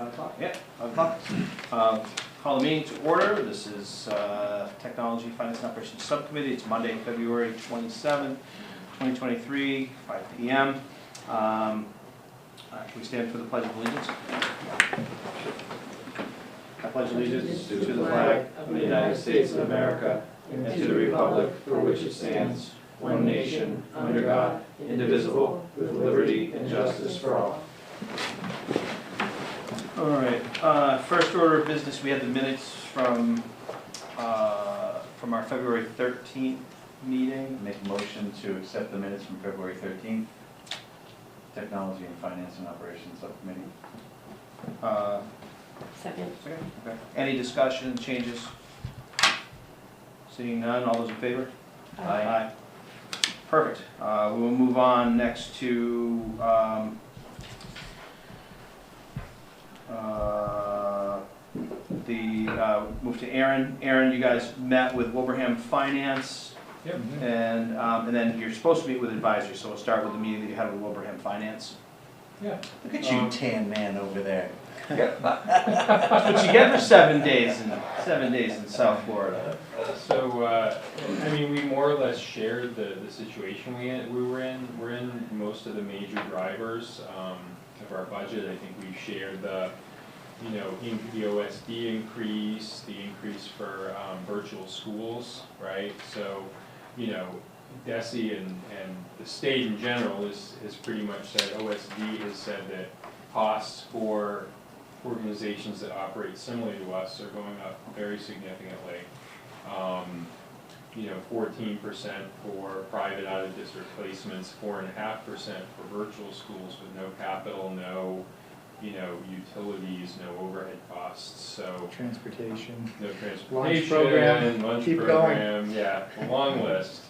5 o'clock? Yeah, 5 o'clock. Call the meeting to order. This is Technology, Finance and Operations Subcommittee. It's Monday, February 27th, 2023, 5 p.m. Can we stand for the Pledge of Allegiance? I pledge allegiance to the flag of the United States of America and to the republic for which it stands, one nation, under God, indivisible, with liberty and justice for all. All right, first order of business, we had the minutes from our February 13th meeting. Make a motion to accept the minutes from February 13th, Technology and Finance and Operations Subcommittee. Second. Okay. Any discussion, changes? Seeing none, all those in favor? Aye. Perfect. We will move on next to move to Aaron. Aaron, you guys met with Wilbraham Finance. Yep. And then you're supposed to meet with advisory, so we'll start with the meeting that you had with Wilbraham Finance. Yeah. Look at you, tan man over there. That's what you get for 7 days in South Florida. So, I mean, we more or less shared the situation we were in. We're in most of the major drivers of our budget. I think we shared the OSD increase, the increase for virtual schools, right? So, DESE and the state in general has pretty much said, OSD has said that costs for organizations that operate similarly to us are going up very significantly. 14% for private out-of-district placements, 4.5% for virtual schools with no capital, no utilities, no overhead costs. So Transportation. no transportation, Lunch program. lunch Keep program, yeah, a long list.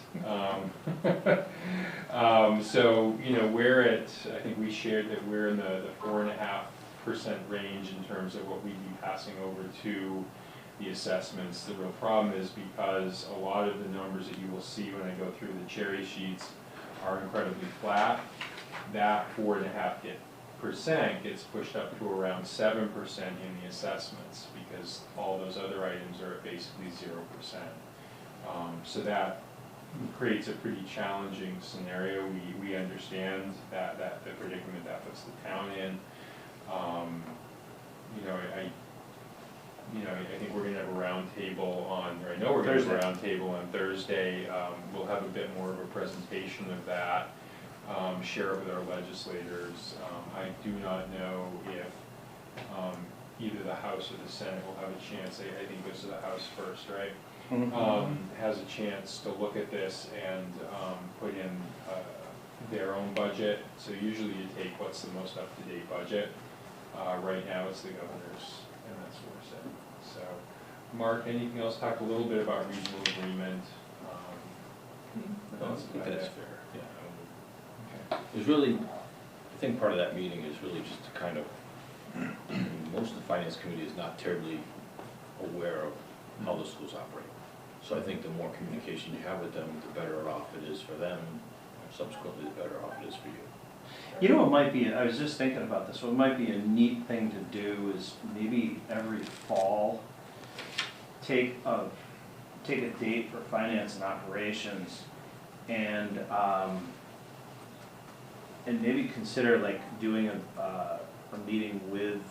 So we're at, I think we shared that we're in the 4.5% range in terms of what we'd be passing over to the assessments. The real problem is because a lot of the numbers that you will see when I go through the cherry sheets are incredibly flat. That 4.5% gets pushed up to around 7% in the assessments because all those other items are at basically 0%. So that creates a pretty challenging scenario. We understand that the predicament that puts the town in. I think we're going to have a round table on, or I know we're going to have a round table on Thursday. We'll have a bit more of a presentation of that, share it with our legislators. I do not know if either the House or the Senate will have a chance, I think it goes to the House first, right? Has a chance to look at this and put in their own budget. So usually you take what's the most up-to-date budget. Right now it's the governor's, and that's what we're saying. So, Mark, anything else? Talk a little bit about regional agreement. I think that's fair, yeah. Okay. There's really, I think part of that meeting is really just to kind of, most of the finance committee is not terribly aware of how the schools operate. So I think the more communication you have with them, the better off it is for them, and subsequently the better off it is for you. You know, it might be, I was just thinking about this, what might be a neat thing to do is maybe every fall, take a date for finance and operations and maybe consider like doing a meeting with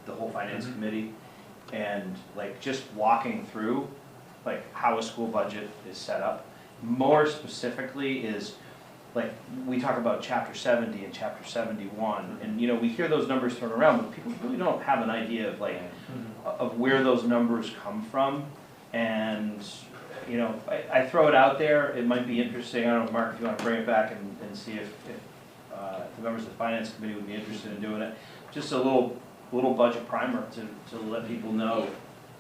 the whole finance committee and like just walking through like how a school budget is set up. More specifically is like we talk about chapter 70 and chapter 71 and we hear those numbers thrown around but people really don't have an idea of like of where those numbers come from and I throw it out there. It might be interesting. I don't know, Mark, if you want to bring it back and see if the members of the finance committee would be interested in doing it. Just a little budget primer to let people know.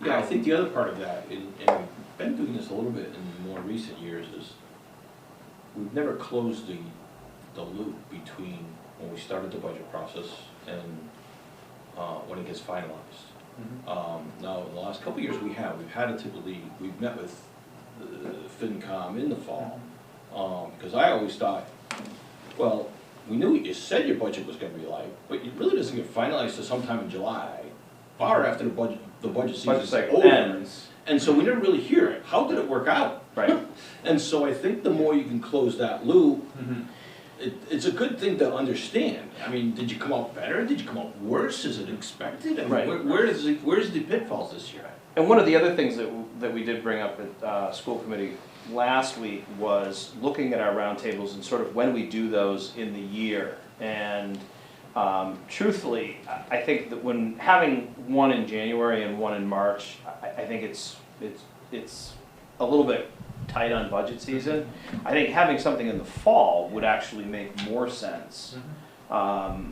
Yeah, I think the other part of that, and we've been doing this a little bit in more recent years, is we've never closed the loop between when we started the budget process and when it gets finalized. Now, in the last couple of years we've had it typically, we've met with FinCom in the fall, because I always thought, well, we knew you said your budget was gonna be light, but it really doesn't get finalized till sometime in July, far after the budget Budget season's cycle over. ends. And so we never really hear it, how did it work out? Right. And so I think the more you can close that loop, Mhm. it's a good thing to understand. I mean, did you come out better, did you come out worse, is it expected? I mean, Right. where's the pitfalls this year? And one of the other things that we did bring up at school committee last week was looking at our roundtables and sort of when we do those in the year. And truthfully, I think that when having one in January and one in March, I think it's a little bit tight on budget season. I think having something in the fall would actually make more sense.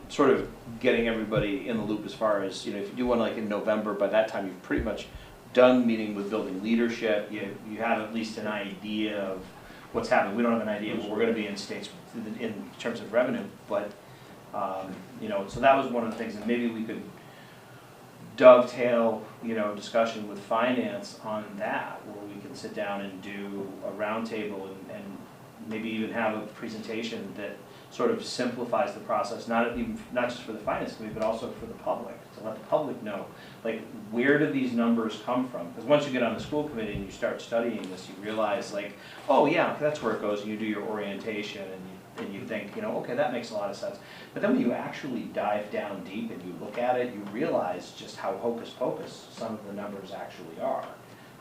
Sort of getting everybody in the loop as far as, you know, if you do one like in November, by that time you've pretty much done meeting with building leadership, you have at least an idea of what's happening. We don't have an idea of what we're gonna be in states in terms of revenue, but, you know, so that was one of the things, and maybe we could dovetail, you know, discussion with finance on that, where we can sit down and do a roundtable and maybe even have a presentation that sort of simplifies the process, not just for the finance committee, but also for the public, to let the public know, like, where did these numbers come from? Because once you get on the school committee and you start studying this, you realize, like, oh yeah, that's where it goes, and you do your orientation, and you think, you know, okay, that makes a lot of sense. But then when you actually dive down deep and you look at it, you realize just how hocus pocus some of the numbers actually are.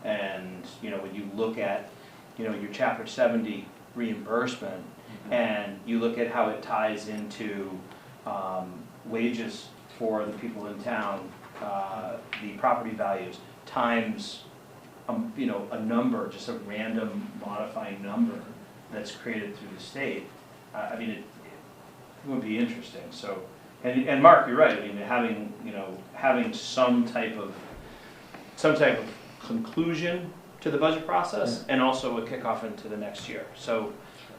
And, you know, when you look at, you know, your Chapter 70 reimbursement, and you look at how it ties into wages for the people in town, the property values, times, you know, a number, just a random modifying number that's created through the state. I mean, it would be interesting. So, and Mark, you're right. I mean, having some type of conclusion to the budget process, and also a kickoff into the next year. So.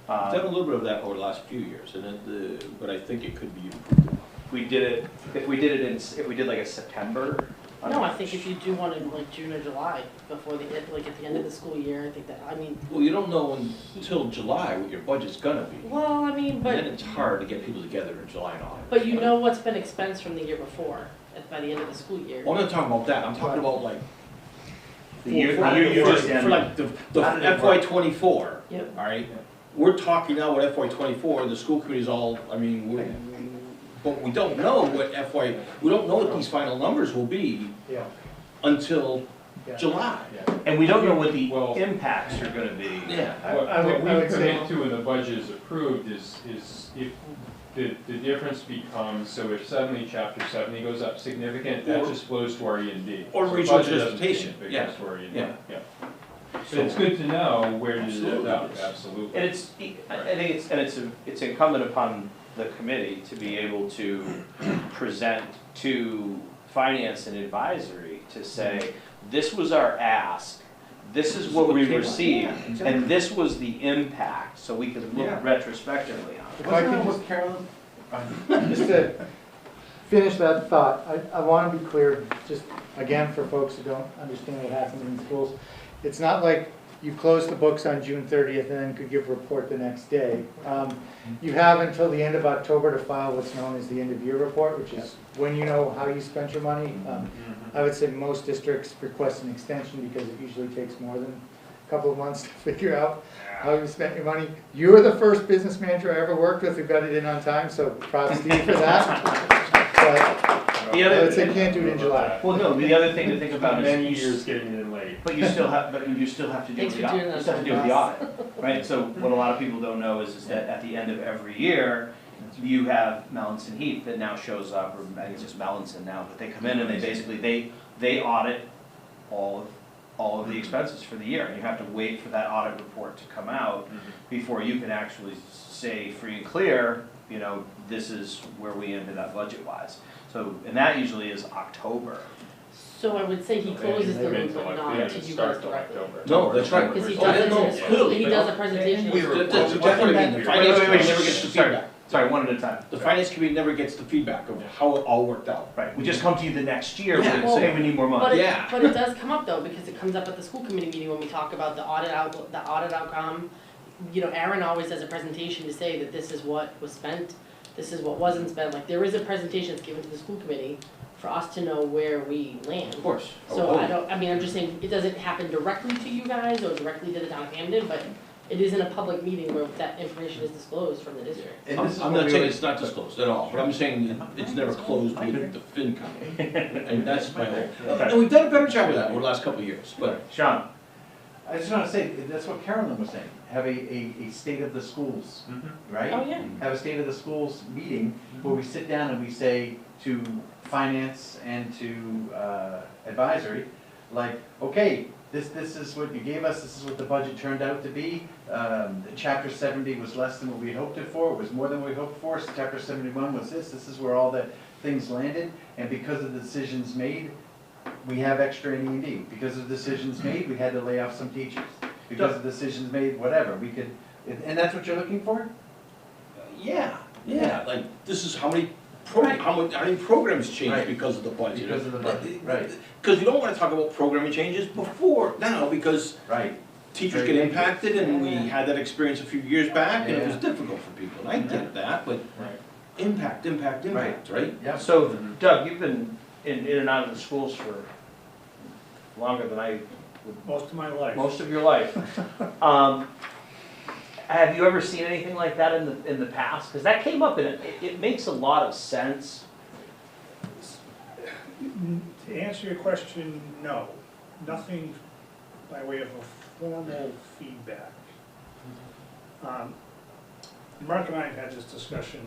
We've done a little bit of that over the last few years, and but I think it could be improved. If we did like a September. No, I think if you do one in like June or July, before the end, like at the end of the school year, I think that, I mean. Well, you don't know until July what your budget's gonna be. Well, I mean, And then but, it's hard to get people together in July and August. but you know what's been expensed from the year before, by the end of the school year. Well, I'm not talking about that, I'm talking about like, The year for just ended. like the FY '24, Yep. all right? We're talking now with FY '24, the school committee's all, I mean, but we don't know what we don't know what these final numbers will be Yeah. until Yeah. July. And we don't know what the Well- impacts are gonna be. Yeah. What we would say- commit to when the budget is approved is if the difference becomes, so if suddenly Chapter 70 goes up significant, that Or- just flows to our E&D. or So the regional budget doesn't transportation, change, but it yeah. goes to our E&D, Yeah. yeah. But it's good to know where to do Absolutely. that, absolutely. And I think it's incumbent upon the committee to be able to present to finance and advisory to say, this was our ask, this is what we received, Yeah, exactly. and this was the impact, so we could look Yeah. retrospectively on it. If I could just, just to finish that thought, I want to be clear, just again, for folks who don't understand what happens in schools. It's not like you close the books on June 30th and then could give a report the next day. You have until the end of October to file what's known as the end of year report, which is when you know how you spent your money. I would say most districts request an extension because it usually takes more than a couple of months to figure out how you spent your money. You were the first business manager I ever worked with who got it in on time, so props to you for that. But The I other, would say can't do it in July. well, no, the other thing to think about Many is, years getting it in late. but you still have to do Thanks the for audit, doing you that still have to do for the us. audit, right? So what a lot of people don't know is that at the end of every year, you have Melanson Heath that now shows up, or I think it's just Melanson now, but they come in and they basically, they audit all of the expenses for the year. And you have to wait for that audit report to come out before you can actually say free and clear, you know, this is where we ended up budget-wise. So, and that usually is October. So I would say he closes the loop, but not Yeah, to you start guys till directly. October. No, that's right. Because he Oh, does it yeah, in no, his school, clearly, he but- does a presentation. That's exactly what I mean, the finance committee never gets the feedback. Sorry, one at a time. The finance committee never gets the feedback of how it all worked out. Right, we just come to you the next year Yeah. and say we need more But money. it, Yeah. but it does come up though, because it comes up at the school committee meeting when we talk about the audit outcome. You know, Aaron always does a presentation to say that this is what was spent this is what wasn't spent, like, there is a presentation that's given to the school committee for us to know where we land. Of course. So I'm just saying, it doesn't happen directly to you guys or directly to the town of Hamden, but it is in a public meeting where that information is disclosed from the district. And this is I'm what not we saying always- it's not disclosed at all, but I'm saying it's never closed with the FinCom. And that's my whole, and we've done a better job of that over the last couple of years, but Sean? I just want to say, that's what Carolyn was saying, have a state of the schools, right? Oh, yeah. Have a state of the schools meeting where we sit down and we say to finance and to advisory, like, okay, this is what you gave us, this is what the budget turned out to be. Chapter 70 was less than what we hoped it for, it was more than we hoped for, so chapter 71 was this is where all the things landed, and because of the decisions made, we have extra in E&D. Because of decisions made, we had to lay off some teachers. Because of decisions made, whatever, we could, and that's what you're looking for? yeah, like, this is how many programs Right. changed because of the budget. Because of the budget, right. Because you don't wanna talk about programming changes before, now, because Right. teachers Very get dangerous. impacted, and we had that experience a few years back, and it was Yeah. difficult for people, and I get that, but Right. impact, right? Yep. So Doug, you've been in and out of the schools for longer than I, Most of my life. most of your life. Have you ever seen anything like that in the past? Because that came up and it makes a lot of sense. To answer your question, no. Nothing by way of a formal feedback. Mark and I have had this discussion,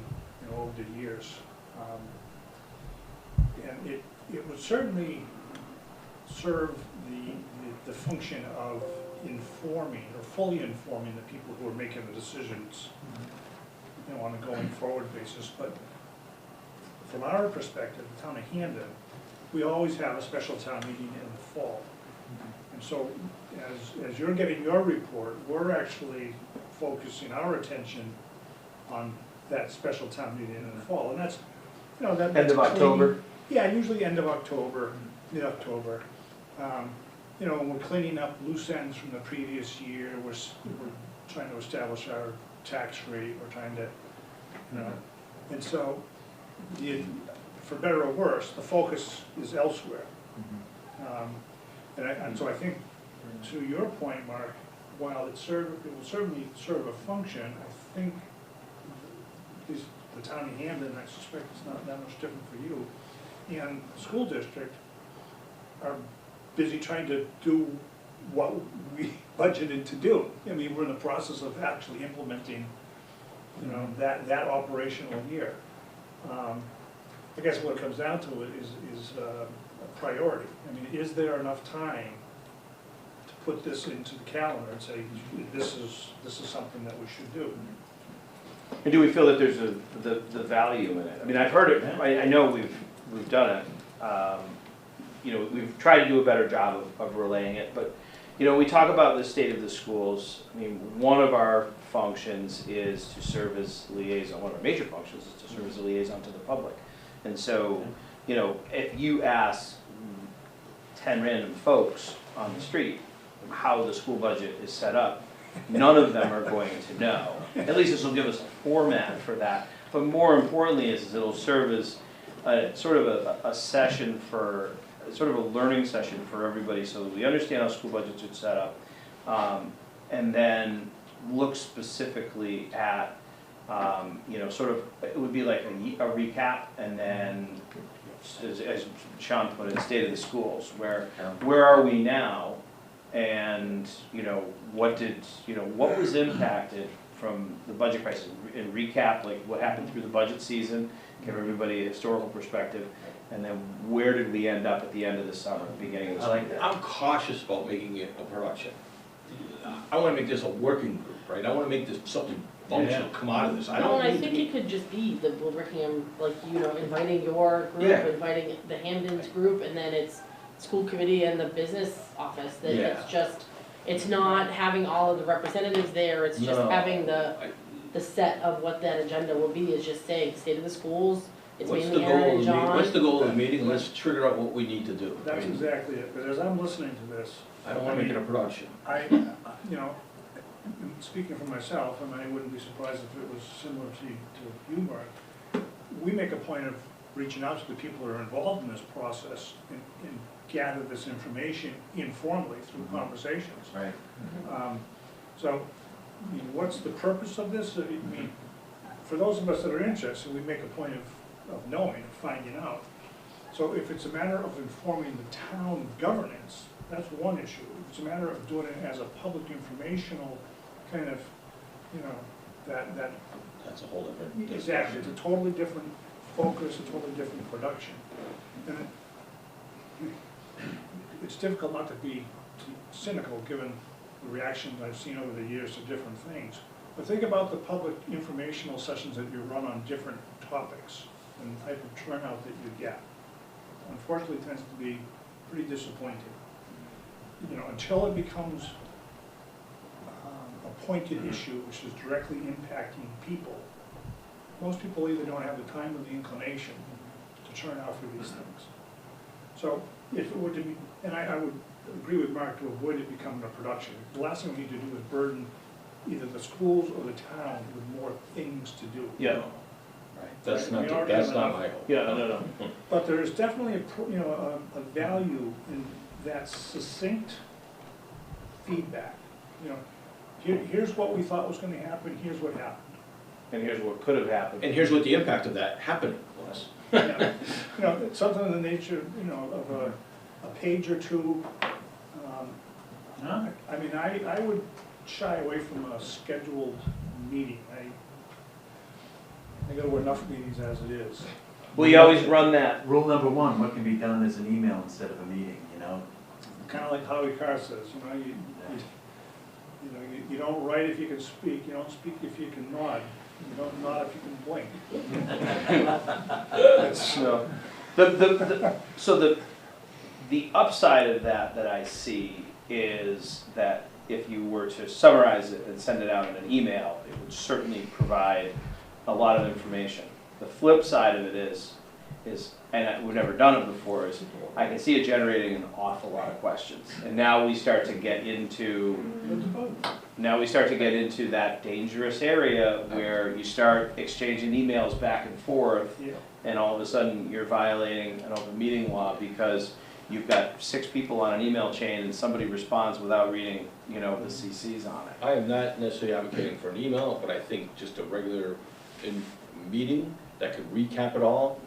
over the years. And it would certainly serve the function of informing, or fully informing the people who are making the decisions, on a going forward basis. But from our perspective, the town of Hamden, we always have a special town meeting in the fall. And so, as you're getting your report, we're actually focusing our attention on that special town meeting in the fall. And that's, that. End of October? Yeah, usually end of October, mid-October. When we're cleaning up loose ends from the previous year, we're trying to establish our tax rate, we're trying to, and so, for better or worse, the focus is elsewhere. And so I think, to your point, Mark, while it will certainly serve a function, I think the town of Hamden, I suspect it's not that much different for you, and the school district are busy trying to do what we budgeted to do. I mean, we're in the process of actually implementing, that operational year. I guess what it comes down to is a priority. I mean, is there enough time to put this into the calendar and say, this is something that we should do? And do we feel that there's the value in it? I mean, I've heard it, I know we've done it. We've tried to do a better job of relaying it, but, we talk about the state of the schools. I mean, one of our functions is to serve as liaison, one of our major functions is to serve as a liaison to the public. And so, if you ask 10 random folks on the street how the school budget is set up, none of them are going to know. At least this will give us a format for that. But more importantly is it'll serve as a sort of a session for, sort of a learning session for everybody so that we understand how school budgets are set up. And then look specifically at, sort of, it would be like a recap, and then, as Sean put it, state of the schools, where are we now? And, what was impacted from the budget crisis, and recap, like what happened through the budget season, give everybody a historical perspective, and then where did we end up at the end of the summer, beginning of the summer? I'm cautious about making it a production. I wanna make this a working group, right? I wanna make this something functional, come out of this. I No, don't and I need to think be. it could just be the Wilbraham, like, inviting your group, Yeah. inviting the Hamden's group, and then it's school committee and the business office, that Yeah. it's just, it's not having all of the representatives there, it's just No. having the set of what that agenda will be, is just saying, state of the schools, it's What's the mainly goal Aaron of and the meeting? John. What's the goal of the meeting? Let's trigger out what we need to do. That's exactly it, but as I'm listening to this, I don't wanna make it a production. speaking for myself, and I wouldn't be surprised if it was similar to you, Mark, we make a point of reaching out to the people that are involved in this process and gather this information informally through conversations. Right. So, I mean, what's the purpose of this? I mean, for those of us that are interested, we make a point of knowing, of finding out. So if it's a matter of informing the town governance, that's one issue. If it's a matter of doing it as a public informational kind of, you know, that That's a whole different. exactly, it's a totally different focus, a totally different production. And it's difficult not to be cynical, given the reactions I've seen over the years to different things. But think about the public informational sessions that you run on different topics and the type of turnout that you get. Unfortunately, it tends to be pretty disappointing. You know, until it becomes a pointed issue which is directly impacting people, most people either don't have the time or the inclination to turn out for these things. So if it were to be, and I would agree with Mark to avoid it becoming a production. The last thing we need to do is burden either the schools or the town with more things to do. Yeah. Right, that's Right, we not, already that's have not enough. my hope. Yeah, no. But there is definitely a value in that succinct feedback. You know, here's what we thought was gonna happen, here's what happened. And here's what could have happened. And here's what the impact of that happening was. Yeah. You know, it's something in the nature, you know, of a page or two. I mean, I would shy away from a scheduled meeting. I go to enough meetings as it is. We always run that. Rule number one, what can be done as an email instead of a meeting, you know? Kind of like Howie Carr says, you don't write if you can speak, you don't speak if you can nod, you don't nod if you can blink. No. So the upside of that I see is that if you were to summarize it and send it out in an email, it would certainly provide a lot of information. The flip side of it is, and we've never done it before, is I can see it generating an awful lot of questions. And now we start to get into that dangerous area where you start exchanging emails back and forth, Yeah. and all of a sudden you're violating an open meeting law because you've got 6 people on an email chain and somebody responds without reading, the CCs on it. I am not necessarily advocating for an email, but I think just a regular meeting that could recap it all,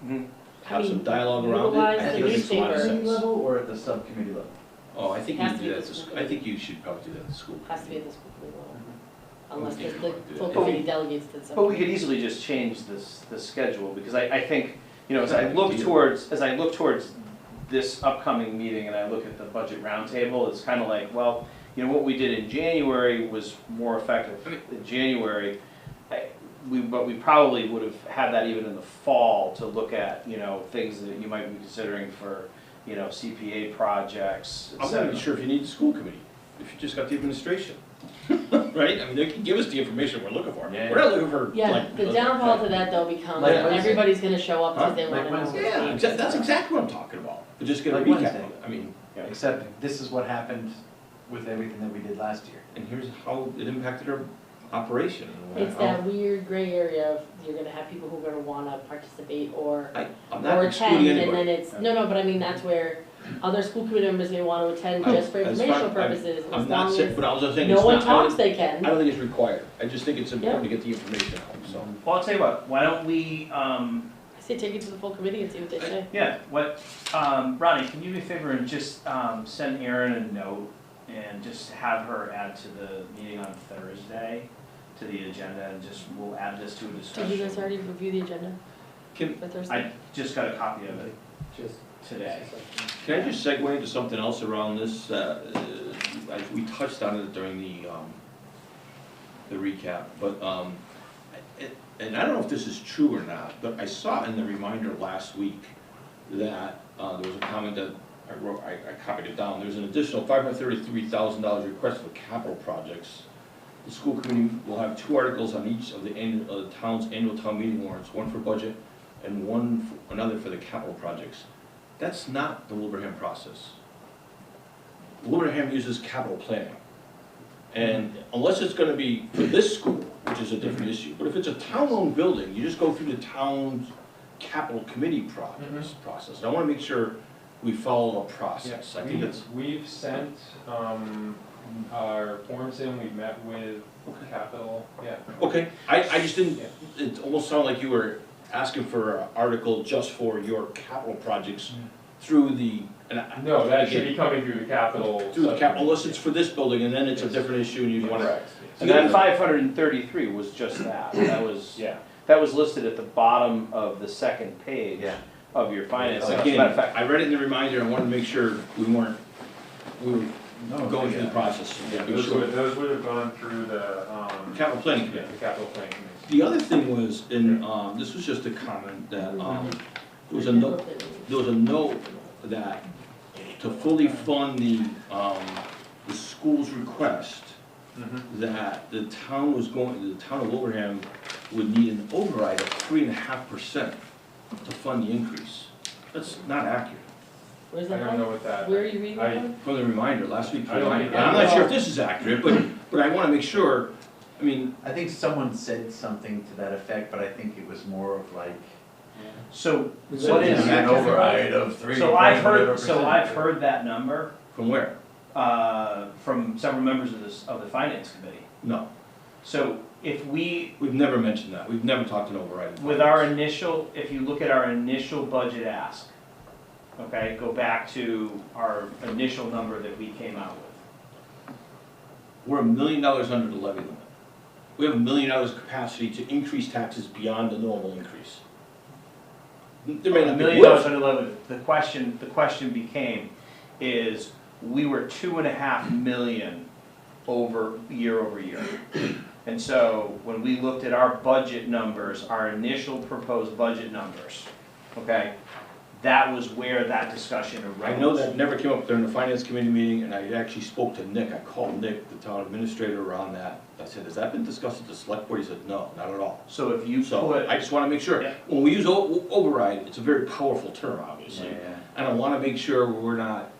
have some dialogue around it. utilize I the think it makes a lot of newspaper. sense. Level or at the subcommittee level? Oh, I think Has you to do be that, at the school I think you should probably do that at the school. Has to be at the school committee level, unless Okay. the full But committee delegates to the But we subcommittee. could easily just change the schedule, because I think, as I look towards this upcoming meeting and I look at the budget roundtable, it's kind of like, well, what we did in January was more effective in January. But we probably would have had that even in the fall to look at, things that you might be considering for, CPA projects, et I'm not cetera. even sure if you need the school committee, if you just got the administration. Right? I mean, they can give us the information we're looking for. Yeah. We're not looking for, Yeah, like. the downfall to that though becomes Like that Wednesday. everybody's gonna show up because they Huh? wanna Like know. Wednesday. what's Yeah, being that's discussed. exactly what I'm talking about. But just get a Like recap Wednesday. of it. I mean, Except this is what happened with everything that we did last year. and here's how it impacted our operation. It's that weird gray area of you're gonna have people who are gonna wanna participate or I'm not attend, excluding and anybody. then it's, no, but I mean, that's where other school committee members may wanna attend just for That's informational fine. purposes, as I'm not long saying, as but I was just saying, it's no one not, talks, they I can. don't think it's required. I just think it's important to get the information out, so. Well, I'll tell you what, why don't we, I say take it to the full committee and see what they say. Ronnie, can you do me a favor and just send Erin a note and just have her add to the meeting on Thursday to the agenda, and just, we'll add this to a Did discussion. you guys already review the agenda Can, for Thursday? I just got a copy of it Just today. can I just segue into something else around this? We touched on it during the recap, but, and I don't know if this is true or not, but I saw in the reminder last week that there was a comment that I wrote, I copied it down. There's an additional $533,000 request for capital projects. The school committee will have 2 articles on each of the town's annual town meeting warrants, one for budget and another for the capital projects. That's not the Wilbraham process. Wilbraham uses capital planning. And unless it's gonna be for this school, which is a different issue, but if it's a town-owned building, you just go through the town's capital committee process. I wanna make sure we follow a process. I think it's, We've sent, our forms in, we've met with capital, yeah. okay, I just didn't, it almost sounded like you were asking for an article just for your capital projects through the, and I. No, that should be coming through the capital. Through the capital, unless it's for this building, and then it's a different issue, and you wanna. Correct. And that 533 was just that, Yeah. that was listed at the bottom of the second page Yeah. of your finance. As a Again, matter of fact, I read it in the reminder, I wanted to make sure we were going through the process. Yeah, those would have gone through the, Capital planning yeah, committee. the capital planning committee. The other thing was, and, this was just a comment, that, there was a note that to fully fund the school's request, that the town of Wilbraham would need an override of 3.5% to fund the increase. That's not accurate. Where's I that don't know from? what that. Where are you reading that from? From the reminder, last week, I don't think- I'm not sure if this is accurate, but I wanna make sure, I mean, I think someone said something to that effect, but I think it was more of like, so So what it's is, an override of 3. so I've heard that number, from where? from several members of the finance committee. No, So if we, we've never mentioned that, we've never talked an override. with our initial, if you look at our initial budget ask, okay, go back to our initial number that we came out with. We're $1 million under the levy limit. We have $1 million capacity to increase taxes beyond the normal increase. There may not $1 be. million under levy. The question became, is we were 2.5 million over year. And so when we looked at our budget numbers, our initial proposed budget numbers, okay, that was where that discussion arose. I know that never came up during the finance committee meeting, and I actually spoke to Nick, I called Nick, the town administrator, around that. I said, has that been discussed at the select board? He said, no, not at all. So if you So, put, I just wanna make sure, Yeah. when we use override, it's a very powerful term, obviously. Yeah. And I wanna make sure we're not,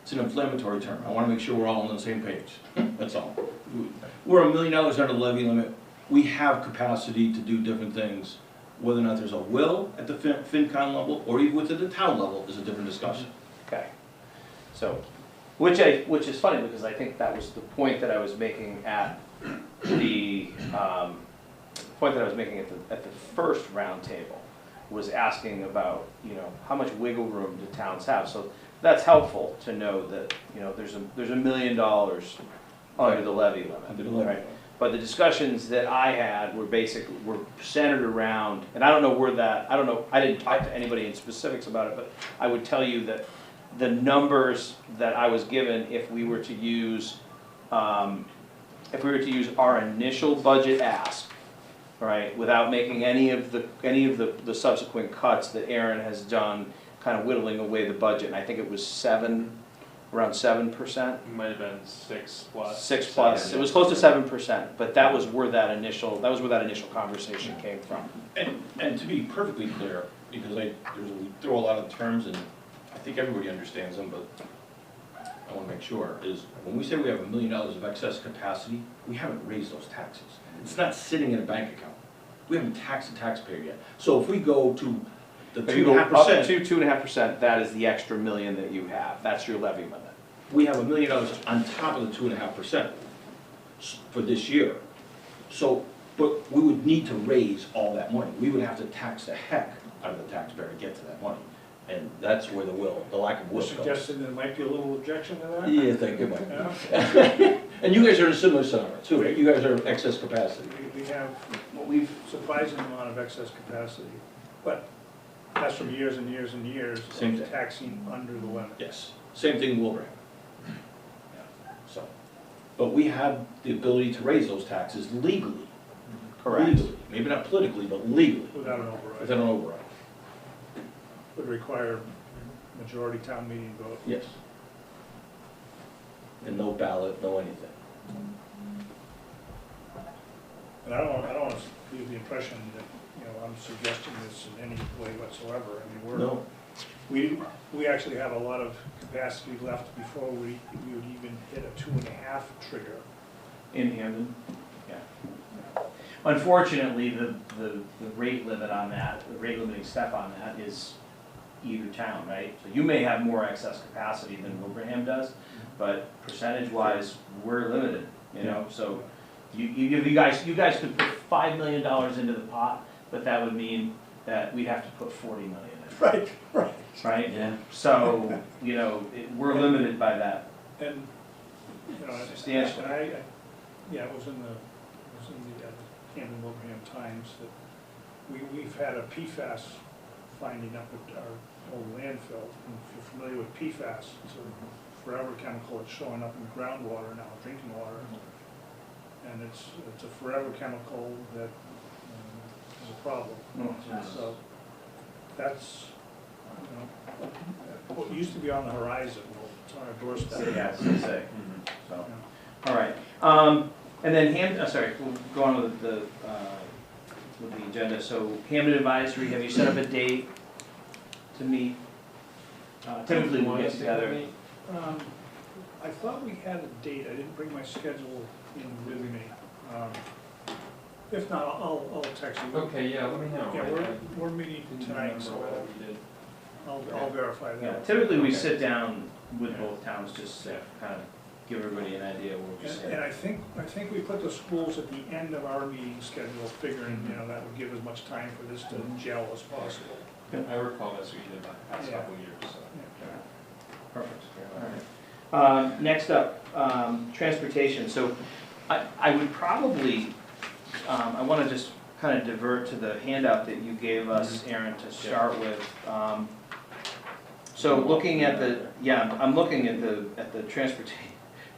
it's an inflammatory term, I wanna make sure we're all on the same page, that's all. We're $1 million under the levy limit, we have capacity to do different things. Whether or not there's a will at the FinCon level, or even within the town level, is a different discussion. okay, so, which is funny, because I think that was the point that I was making at the, at the first roundtable, was asking about, you know, how much wiggle room do towns have? So that's helpful to know that, you know, there's $1 million under the levy limit. Under the levy. Right? But the discussions that I had were centered around, and I don't know, I didn't talk to anybody in specifics about it, but I would tell you that the numbers that I was given, if we were to use our initial budget ask, right, without making any of the subsequent cuts that Aaron has done, kind of whittling away the budget, and I think it was around 7%. It might have been 6 plus. 6 plus, it was close to 7%, but that was where that initial conversation came from. And to be perfectly clear, because we throw a lot of terms, and I think everybody understands them, but I wanna make sure, is when we say we have $1 million of excess capacity, we haven't raised those taxes. It's not sitting in a bank account. We haven't taxed the taxpayer yet. So if we go to the If you go up 2.5%, to 2.5%, that is the extra million that you have, that's your levy limit. we have $1 million on top of the 2.5% for this year. So, but we would need to raise all that money. We would have to tax the heck out of the taxpayer to get to that money. And that's where the lack of will We're goes. suggesting there might be a little objection to that? Yeah, thank you, Mike. Yeah. And you guys are in a similar scenario too, right? You guys are excess capacity. We have We've, surprising amount of excess capacity, but that's from years and years and years Same of thing. taxing under the limit. Yes, same thing in Wilbraham. So, but we have the ability to raise those taxes legally. correct. Legally. Maybe not politically, but legally, Without an override. without an override. Would require majority town meeting vote. Yes. And no ballot, no anything. And I don't want to give the impression that, you know, I'm suggesting this in any way whatsoever. I mean, No. we actually have a lot of capacity left before we would even hit a 2.5 trigger. In Hamden, yeah. Unfortunately, the rate limit on that, the rate limiting step on that is either town, right? So you may have more excess capacity than Wilbraham does, but percentage-wise, we're limited, you know? So you guys could put $5 million into the pot, but that would mean that we'd have to put 40 million in. Right, right. Right? Yeah. So, you know, we're limited by that. And, you know, Substantially. and it was in the Camden Wilbraham Times that we've had a PFAS finding up at our old landfill. And if you're familiar with PFAS, it's a forever chemical that's showing up in groundwater now, drinking water. And it's a forever chemical that is a problem. So that's, you know, what used to be on the horizon, well, it's on our doorstep. Yeah, so say. So, Yeah. all right. And then sorry, we'll go on with the agenda. So Hammond Advisory, have you set up a date to meet? Typically we'll get together. I thought we had a date, I didn't bring my schedule in with me. If not, I'll text you. Okay, yeah, let me know. Yeah, I we're meeting didn't tonight, remember so whether we did. I'll verify Yeah, that. typically we Okay. sit down with both towns just to kind of give everybody an idea where we And sit. I think we put the schools at the end of our meeting schedule, figuring, you know, that would give as much time for this to gel as possible. I recall that's what you did the past Yeah. couple of years, so. Perfect. All right. Next up, transportation. So I would probably, I want to just kind of divert to the handout that you gave us, Aaron, to start with. So looking at I'm looking at the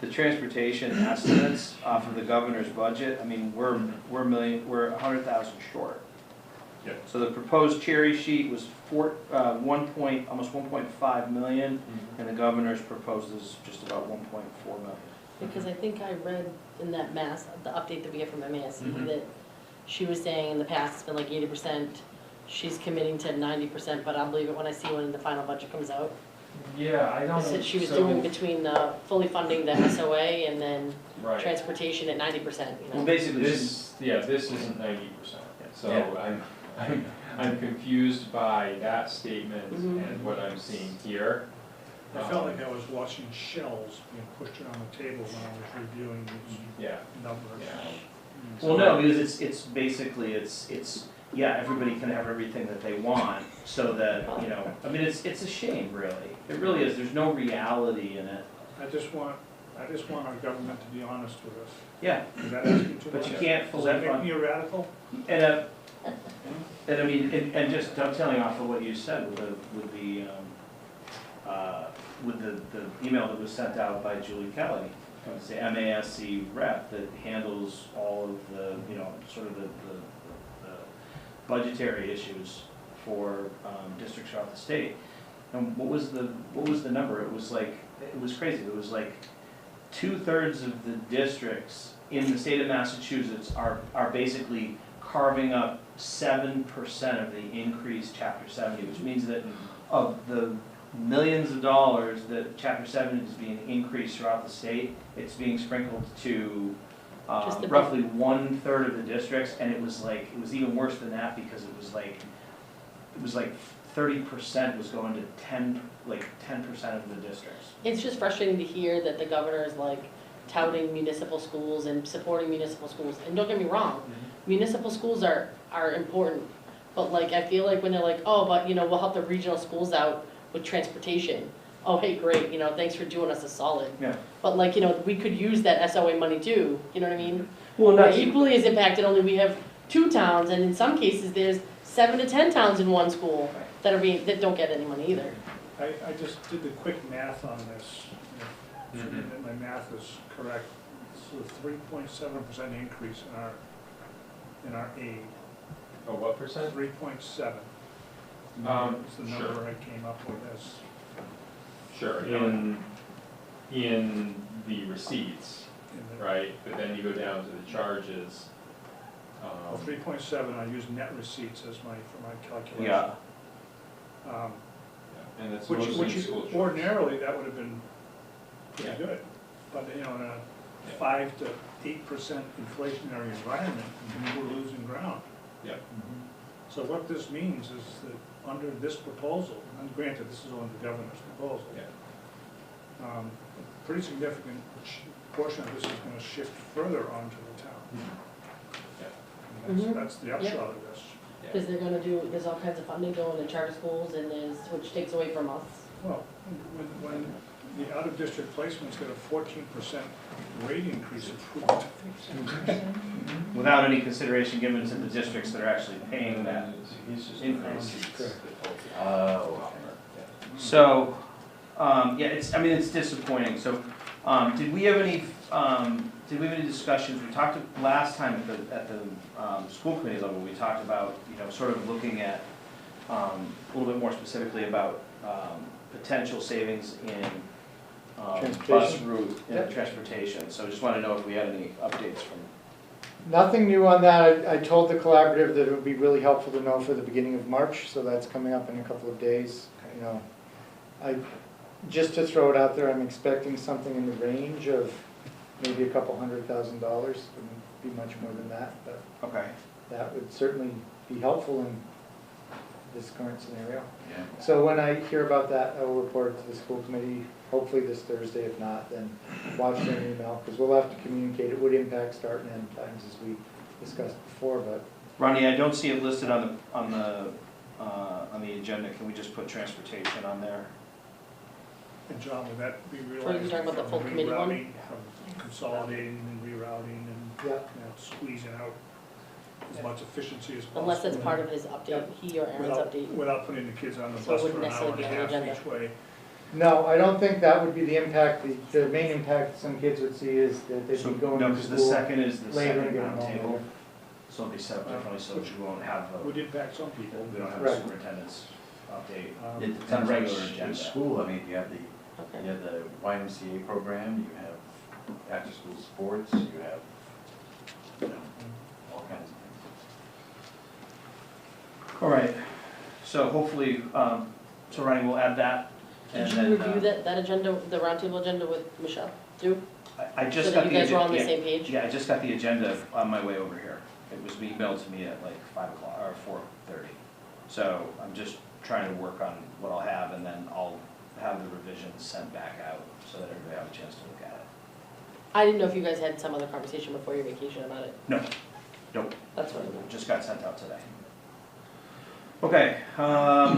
transportation estimates off of the governor's budget. I mean, we're 100,000 short. Yeah. So the proposed cherry sheet was almost 1.5 million, and the governor's proposes just about 1.4 million. Because I think I read in that the update that we get from MASC, Mhm. that she was saying in the past it's been like 80%, she's committing to 90%, but I'll believe it when I see when the final budget comes out. Yeah, I don't. She was so- doing between fully funding the SOA and then Right. transportation at 90%, you Well, know? basically, This isn't 90%, so Yeah. I'm confused by that statement Mhm. and what I'm seeing here. I felt like I was watching shells being pushed around the table when I was reviewing these Yeah, numbers. yeah. well, no, because it's basically, yeah, everybody can have everything that they want, so that, you know, I mean, it's a shame, really. It really is, there's no reality in it. I just want our government to be honest with us. Yeah, Is that asking too much? but you can't Does fully that make fund. me a radical? And I mean, and just dovetailing off of what you said with the email that was sent out by Julie Kelly, it's the MASC rep that handles all of the, you know, sort of the budgetary issues for districts throughout the state. And what was the number? It was crazy. It was like 2/3 of the districts in the state of Massachusetts are basically carving up 7% of the increased Chapter 70, which means that of the millions of dollars that Chapter 70 is being increased throughout the state, it's being sprinkled to Just the big- roughly 1/3 of the districts, and it was even worse than that because it was like 30% was going to 10% of the districts. It's just frustrating to hear that the governor is like touting municipal schools and supporting municipal schools. And don't get me wrong, municipal schools are important. But like, I feel like when they're like, oh, but you know, we'll help the regional schools out with transportation. Oh, hey, great, you know, thanks for doing us a solid. Yeah. But like, you know, we could use that SOA money too, you know what I mean? Well, We're equally as impacted, only we have 2 towns, and in some cases, there's 7 to 10 towns in one school that don't get any money either. I just did the quick math on this, and that my math is correct. It's a 3.7% increase in our aid. Oh, what percent? 3.7. Is the Sure. number I came up with as. Sure, in the receipts, in the- right, but then you go down to the charges. Well, 3.7, I use net receipts as for my calculation. Yeah. And it's Which mostly school choice. ordinarily, that would have been Yeah. pretty good. But, you know, 5 to 8% inflationary environment, we're losing ground. Yeah. So what this means is that under this proposal, and granted, this is only the governor's proposal, Yeah. a pretty significant portion of this is gonna shift further onto the town. Yeah. And Mhm. that's the upshot of this. Because they're gonna do, there's all kinds of funding going to charter schools and which takes away from us. Well, when the out-of-district placement's got a 14% rate increase approved, Without any consideration given to the districts that are actually paying that increase. Oh, So, yeah, it's disappointing. So, did we have any discussions? We talked last time at the school committee level, we talked about, sort of looking at, a little bit more specifically about, potential savings in, bus Transportation? route and Yep. transportation. So just want to know if we had any updates from. Nothing new on that. I told the collaborative that it would be really helpful to know for the beginning of March, so that's coming up in a couple of days. Just to throw it out there, I'm expecting something in the range of maybe a couple $100,000. Wouldn't be much more than that, but Okay. that would certainly be helpful in this current scenario. yeah. So when I hear about that, I will report it to the school committee, hopefully this Thursday. If not, then watch their email, because we'll have to communicate. It would impact start and end times as we discussed before, but Ronnie, I don't see it listed on the agenda. Can we just put transportation on there? and John, would that be Are you realized talking about the from full committee one? rerouting, from consolidating and rerouting and yeah. squeezing out as much efficiency as possible? Unless it's part of his update, he or Aaron's update. Without putting the kids on the So it bus wouldn't for an hour and a necessarily be on the half agenda. each way. No, I don't think that would be the impact. The main impact some kids would see is that they'd So, be going no, to because the school second is the later and second getting home roundtable. later. So it'll be set up differently, so we won't have Would impact some people. we don't have a Right. superintendent's update. It It's on depends on regular which agenda. school. I mean, you have the Okay. YMCA program, you have after-school sports, you have, all kinds of things. All right, so hopefully, so Ronnie, we'll add that. Did and you then, review that agenda, the roundtable agenda with Michelle, too? I So just that got you the. guys were on the yeah, same page? Yeah, I just got the agenda on my way over here. It was emailed to me at like 5 o'clock, or 4:30. So I'm just trying to work on what I'll have, and then I'll have the revisions sent back out so that everybody have a chance to look at it. I didn't know if you guys had some other conversation before your vacation about it. No, nope, That's what I meant. just got sent out today. Okay, all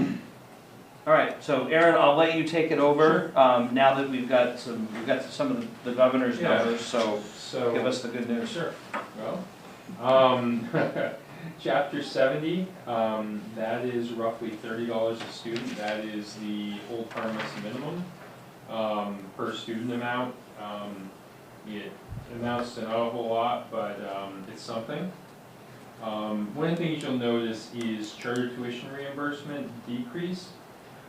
right, so Aaron, I'll let you take it over, now that we've got some of the governor's Yeah. numbers, so So. give us the good news. Sure, well, chapter 70, that is roughly $30 a student. That is the whole premise minimum, per student amount. It amounts to not a whole lot, but, it's something. One thing you'll notice is charter tuition reimbursement decreased.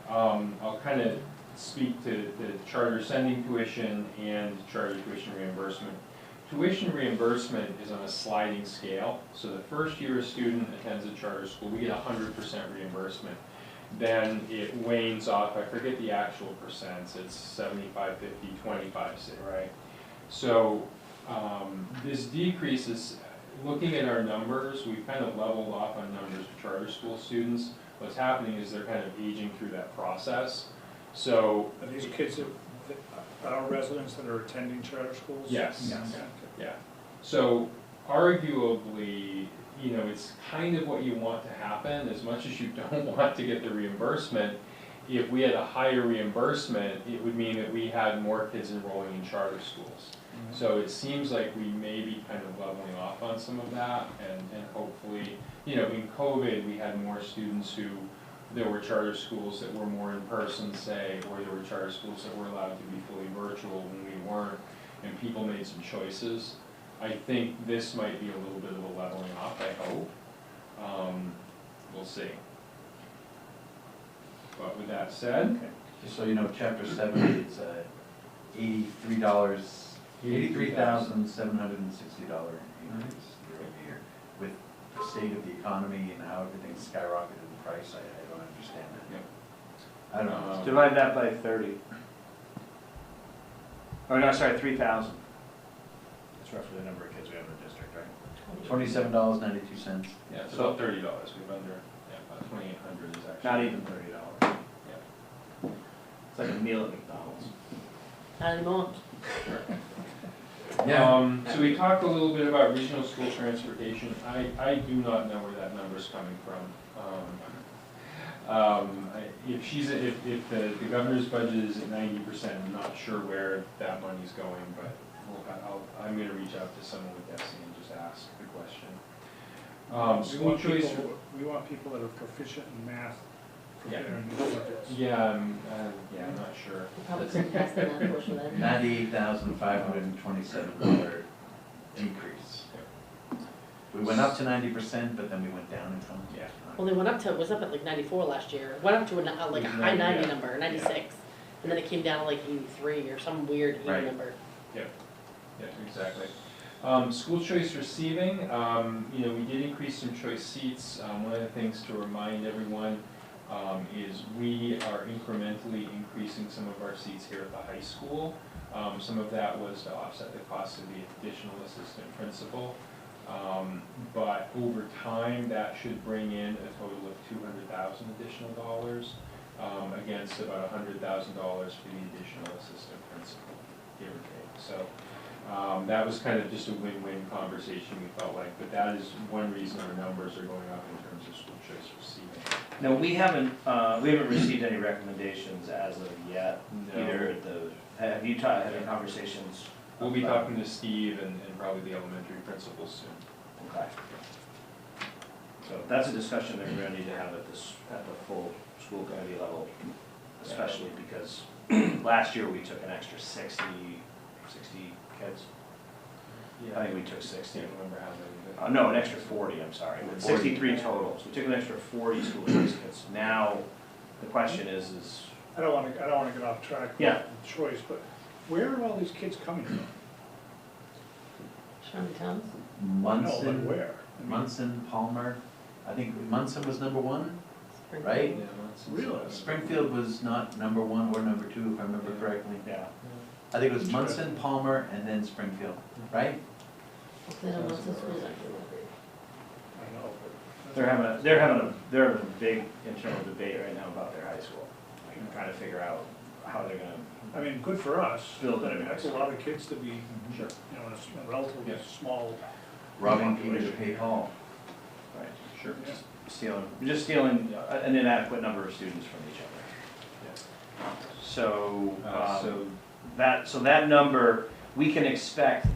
I'll kind of speak to the charter sending tuition and charter tuition reimbursement. Tuition reimbursement is on a sliding scale, so the first year a student attends a charter school, we get 100% reimbursement. Then it wanes off, I forget the actual percents, it's 75, 50, 25, right? So this decrease is, looking at our numbers, we've kind of leveled off on numbers for charter school students. What's happening is they're kind of aging through that process. So. Are these kids that are residents that are attending charter schools? Yes. Okay. Yeah, so arguably, it's kind of what you want to happen, as much as you don't want to get the reimbursement. If we had a higher reimbursement, it would mean that we had more kids enrolling in charter schools. So it seems like we may be kind of leveling off on some of that, and hopefully, in COVID, we had more students who, there were charter schools that were more in person, say, or there were charter schools that were allowed to be fully virtual when we weren't, and people made some choices. I think this might be a little bit of a leveling off, I hope. We'll see. But with that said. Just so you know, chapter 70, it's $83,760 increase year over year. With the state of the economy and how everything's skyrocketed in price, I don't understand that. Yep. I don't know. Divide that by 30. Oh, no, sorry, 3,000. roughly the number of kids we have in the district, right? $27.92. Yeah, it's about $30, we have under, yeah, about 2,800 is actually. Not even $30. Yeah. It's like a meal at McDonald's. Not anymore. So we talked a little bit about regional school transportation. I do not know where that number's coming from. If the governor's budget is at 90%, I'm not sure where that money's going, but I'm gonna reach out to someone with Desi and just ask the question. School choice. We want people that are proficient in math for Yeah. their new budgets. Yeah, I'm not sure. Probably some test in that portion then. $98,527 decrease. We went up to 90%, but then we went down in some. Yeah. Well, they went up to, it was up at like 94 last year, went up to like a high 90 Yeah. number, 96. And then it came down to like 83 or some weird E Right. number. Yeah, exactly. School choice receiving, we did increase some choice seats. One of the things to remind everyone is we are incrementally increasing some of our seats here at the high school. Some of that was to offset the cost of the additional assistant principal. But over time, that should bring in a total of $200,000 additional dollars against about $100,000 for the additional assistant principal, give or take. So that was kind of just a win-win conversation, we felt like, but that is one reason our numbers are going up in terms of school choice receiving. No, we haven't received any recommendations as of yet, No. either at the, have you had any conversations? We'll be talking to Steve and probably the elementary principals soon. Okay. So that's a discussion that we're gonna need to have at the full school committee level, especially because last year we took an extra 60 kids. I think we took 60. I can't remember how many, No, an extra 40, I'm sorry, 63 total, so we took an extra 40 school choice kids. Now, the question is, I don't wanna get off track Yeah. with choice, but where are all these kids coming from? Surrounding towns? No, but Munson, where? I mean, Munson, Palmer, I think Munson was number one, Springfield. right? yeah, months. Really? Springfield was not number one or number two, if I remember correctly. yeah, I think it was Munson, Palmer, and then Springfield, right? They don't want some schools actually. I know, but. they're having a big internal debate right now about their high school. Like, trying to figure out how they're gonna, I mean, good for us. Build it. I mean, that's a lot of kids to be, Sure. in a relatively Yeah. small. Robbing Peter to pay Paul. right, Sure. Yeah. just stealing an inadequate number of students from each other. So, so that number, we can expect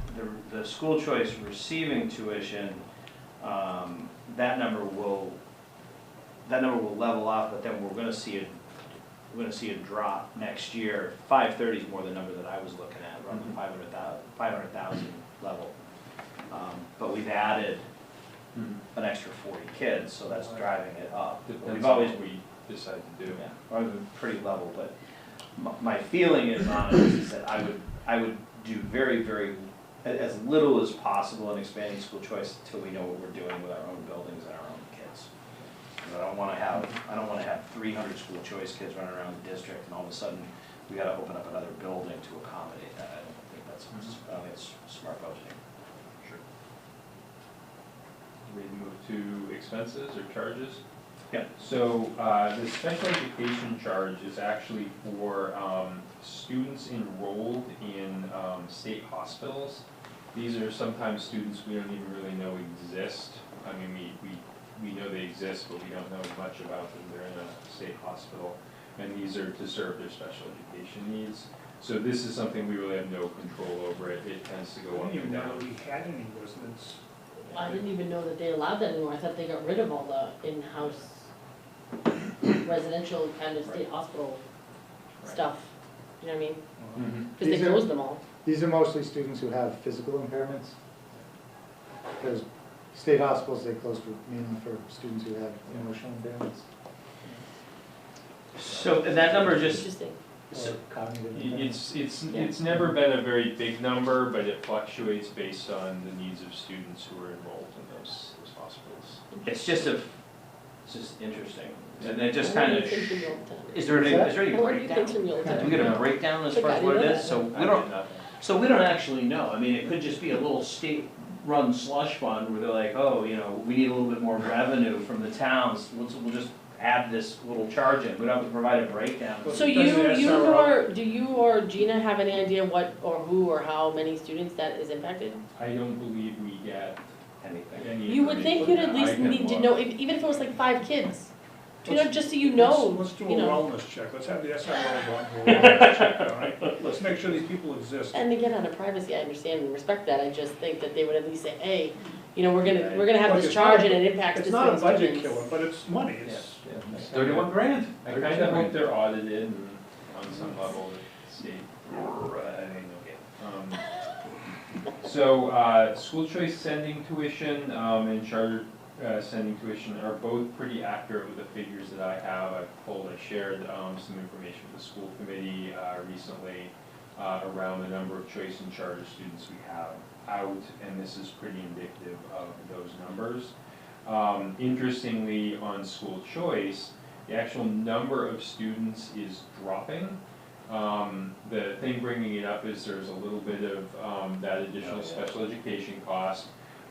the school choice receiving tuition, that number will level off, but then we're gonna see a drop next year. 530 is more the number that I was looking at, around the 500,000 level. But we've added an extra 40 kids, so that's driving it up. Depends We've on always, what we decide to do. yeah, always been pretty level, but my feeling is on it is that I would do very, as little as possible in expanding school choice until we know what we're doing with our own buildings and our own kids. 'Cause I don't wanna have 300 school choice kids running around the district and all of a sudden we gotta open up another building to accommodate that. I don't think that's smart budgeting. Sure. We move to expenses or charges? Yeah. So, the special education charge is actually for, students enrolled in, state hospitals. These are sometimes students we don't even really know exist. I mean, we know they exist, but we don't know much about them. They're in a state hospital. And these are to serve their special education needs. So this is something we really have no control over. It tends to I go didn't up even and know down. we had any residents. I didn't even know that they allowed that anymore. I thought they got rid of all the in-house residential kind of state hospital Right. stuff. You know what I mean? Mhm. Because they These are- closed them all. These are mostly students who have physical impairments. Because state hospitals, they close mainly for students who have emotional impairments So, and that number just, Interesting. or cognitive impairments. It's never been a very big number, but it fluctuates based on the needs of students who are enrolled in those hospitals. it's just interesting. And it just I learn kind new of, things from you all the time. is there any What's that? breakdown? I learn new things from you all the Do we time. get a breakdown as Like, far I as what it didn't know is? So I we did don't, nothing. So we don't actually know, I mean, it could just be a little state-run slush fund where they're like, oh, you know, we need a little bit more revenue from the towns, we'll just add this little charge in, we don't have to provide a breakdown. So Does you the SRO do you or Gina have any idea what, or who, or how many students that is impacted? I don't believe we get Anything. any You would think you'd information at on that. least I can need to look. know, even if it was like 5 kids. You know, just so you know, Let's do a you know. wellness check, let's have the SRO run a wellness check, all right? Let's make sure these people exist. And again, out of privacy, I understand and respect that, I just think that they would at least say, hey, you know, we're gonna have Look, this it's not charge a- and it impacts It's this not a many budget students. killer, but it's money, it's, It's 31 grand. I kind of hope they're audited and on some level the state. So, school choice sending tuition, and charter, sending tuition are both pretty accurate with the figures that I have. I shared, some information with the school committee, recently, around the number of choice and charter students we have out, and this is pretty indicative of those numbers. Interestingly, on school choice, the actual number of students is dropping. The thing bringing it up is there's a little bit of that additional special education cost,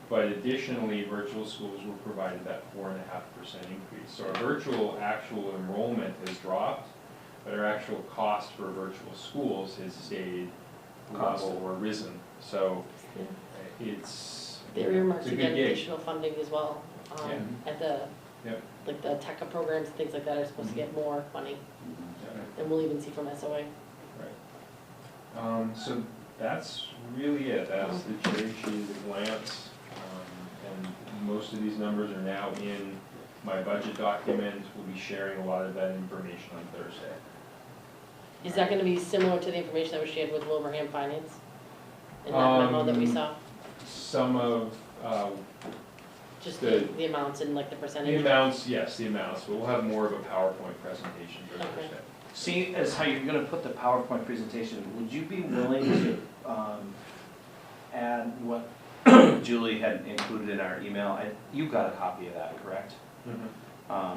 but additionally, virtual schools were provided that 4.5% increase. So our virtual actual enrollment has dropped, but our actual cost for virtual schools has stayed level or risen. So it's, They're earmarked it's to a get good gig. additional funding as well, at the, Yep. like the TECA programs, things like that are supposed to get more money, and we'll even see from SOA. So that's really it, that's the cherry sheet at a glance. And most of these numbers are now in my budget document, we'll be sharing a lot of that information on Thursday. Is that gonna be similar to the information that was shared with Wilbraham Finance? In that memo that we saw, Some of, just the- the amounts and like the the percentage? amounts, yes, the amounts, but we'll have more of a PowerPoint presentation for Okay. Thursday. See, as how you're gonna put the PowerPoint presentation, would you be willing to, add what Julie had included in our email? You got a copy of that, correct?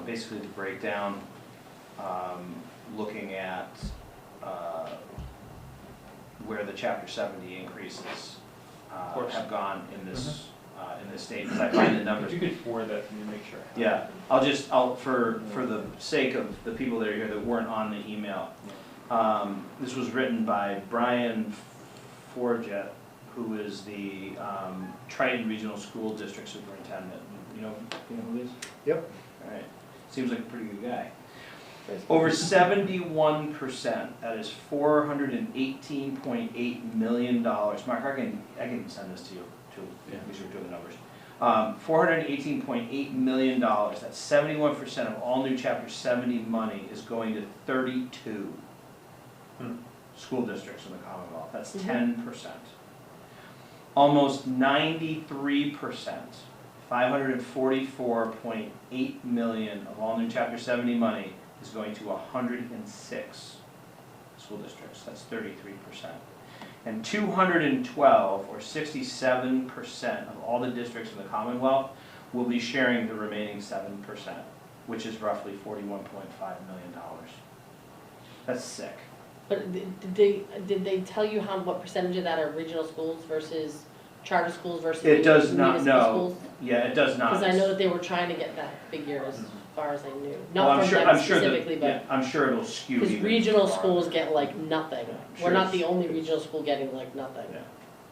Basically the breakdown, looking at, where the chapter 70 increases, course. have gone in this state, because I find the If numbers. you could forward that to me, make sure. I have Yeah, it. I'll, for the sake of the people that are here that weren't on the email, this was written by Brian Forget, who is the Triton Regional School District Superintendent. You know who he is? Yep. All right, seems like a pretty good guy. Over 71%, that is $418.8 million. Mark, I can send this to you, too, these are two of the numbers. $418.8 million, that's 71% of all new Chapter 70 money is going to 32 school districts in the Commonwealth, that's 10%. Almost 93%, $544.8 million of all new Chapter 70 money is going to 106 school districts, that's 33%. And 212, or 67% of all the districts in the Commonwealth will be sharing the remaining 7%, which is roughly $41.5 million. That's sick. But did they tell you what percentage of that are regional schools versus charter schools versus It does not, municipal no, schools? yeah, it does not. Because I know that they were trying to get that figure as far as I knew, Well, not I'm from sure- them I'm sure that- specifically, yeah, but, I'm sure it'll skew because even regional farther. schools get like nothing. I'm We're sure not it's- the only regional school getting like nothing. Yeah.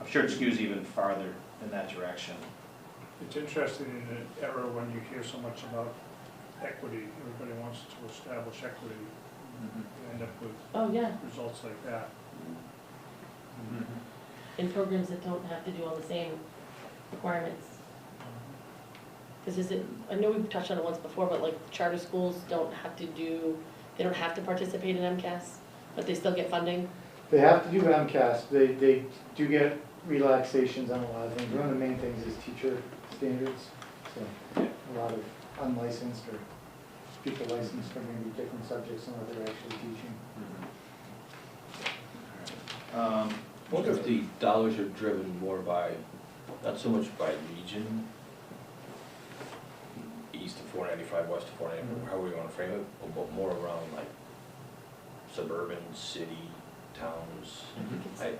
I'm sure it skews even farther in that direction. it's interesting in an era when you hear so much about equity, everybody wants to establish equity, you end up with Oh, yeah, results like that. in programs that don't have to do all the same requirements. Because I know we've touched on it once before, but like charter schools they don't have to participate in MCAS, but they still get funding? They have to do MCAS, they do get relaxations on a lot of things. One of the main things is teacher standards, so a lot of unlicensed or people licensed for maybe different subjects than what they're actually teaching. What if the dollars are driven more by, not so much by region, east of 495, west of 495, however you want to frame it, but more around like suburban, city towns.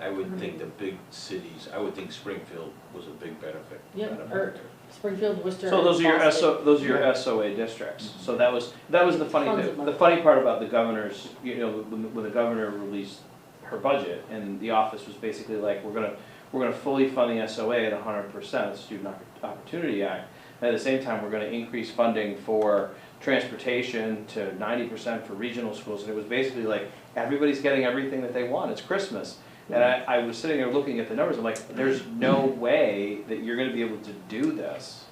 I would think the big cities, I would think Springfield was a big benefit. Yeah, benefit or there. Springfield, Worcester. So those are your Boston. those are your SOA districts. So that was the Tons of the money. funny part about the governor's, you know, when the governor released her budget, and the office was basically like, we're gonna fully fund the SOA at 100%, the Student Opportunity Act. And at the same time, we're gonna increase funding for transportation to 90% for regional schools. And it was basically like, everybody's getting everything that they want, it's Christmas. And I was sitting there looking at the numbers, I'm like, there's no way that you're gonna be able to do this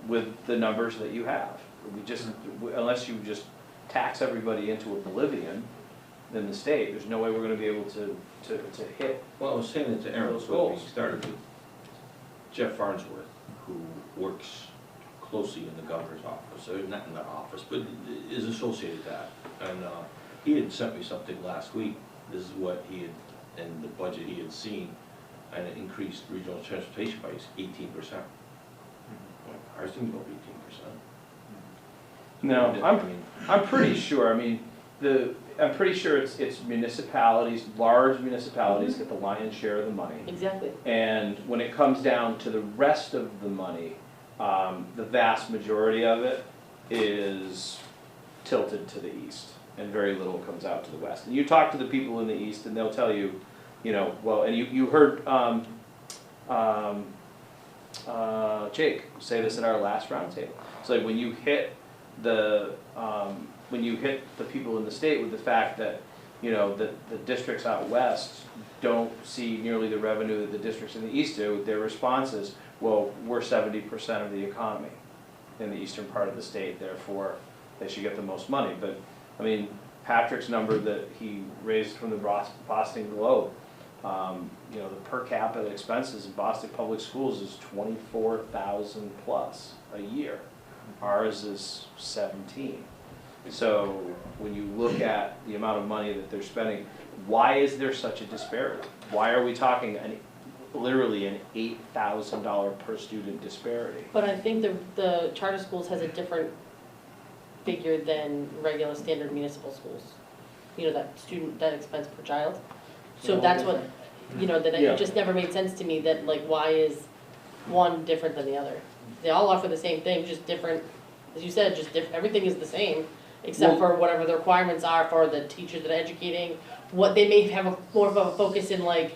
with the numbers that you have. We just, unless you just tax everybody into oblivion in the state, there's no way we're gonna be able to hit. Well, I was saying it to Aaron, Those so we goals. started with Jeff Farnsworth, who works closely in the governor's office, or not in the office, but is associated with that. And he had sent me something last week, this is what he had, and the budget he had seen, and it increased regional transportation by 18%. Ours didn't go 18%. No, I'm pretty sure, I mean, I'm pretty sure it's municipalities, large municipalities get the lion's share of the money. Exactly. And when it comes down to the rest of the money, the vast majority of it is tilted to the east, and very little comes out to the west. And you talk to the people in the east, and they'll tell you, you know, well, and you heard Jake say this at our last roundtable. It's like when you hit the people in the state with the fact that, you know, that the districts out west don't see nearly the revenue that the districts in the east do, their response is, well, we're 70% of the economy in the eastern part of the state, therefore they should get the most money. But, I mean, Patrick's number that he raised from the Boston Globe, you know, the per capita expenses in Boston Public Schools is $24,000 plus a year. Ours is 17. So when you look at the amount of money that they're spending, why is there such a disparity? Why are we talking literally an $8,000 per student disparity? But I think the charter schools has a different figure than regular standard municipal schools. You know, that expense per child. So that's what, you know, that Yeah. it just never made sense to me that like, why is one different than the other? They all offer the same thing, just different, as you said, just everything is the same, except for whatever the requirements are for the teachers that are educating. What they may have more of a focus in like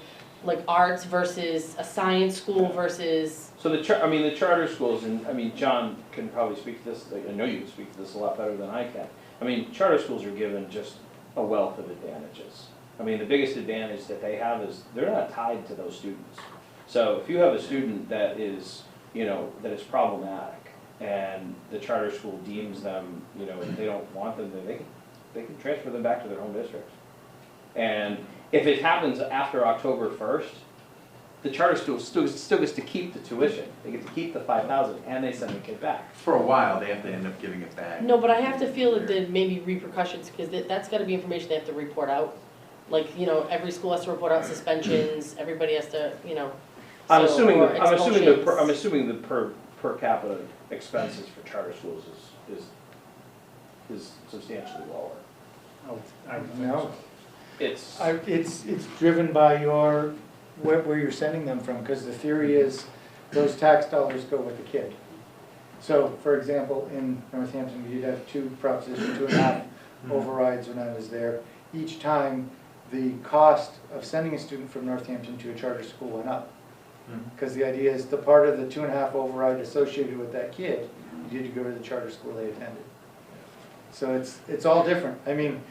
arts versus a science school versus. So the charter schools, and I mean, John can probably speak to this, I know you can speak to this a lot better than I can. I mean, charter schools are given just a wealth of advantages. I mean, the biggest advantage that they have is they're not tied to those students. So if you have a student that is, you know, that is problematic, and the charter school deems them, you know, if they don't want them, then they can transfer them back to their home districts. And if it happens after October 1st, the charter school still gets to keep the tuition. They get to keep the $5,000, and they send the kid back. For a while, they have to end up giving it back. No, but I have to feel that there may be repercussions, because that's gotta be information they have to report out. Like, you know, every school has to report out suspensions, everybody has to, you know. I'm so- assuming or I'm expulsions. assuming the per capita expenses for charter schools is substantially lower. I would think No. so. It's It's driven by where you're sending them from, because the theory is those tax dollars go with the kid. So, for example, in Northampton, we did have two Proposition 2.5 overrides when I was there. Each time, the cost of sending a student from Northampton to a charter school went up. Because the idea is the part of the 2.5 override associated with that kid, you had to go to the charter school they attended. So it's all different. I mean,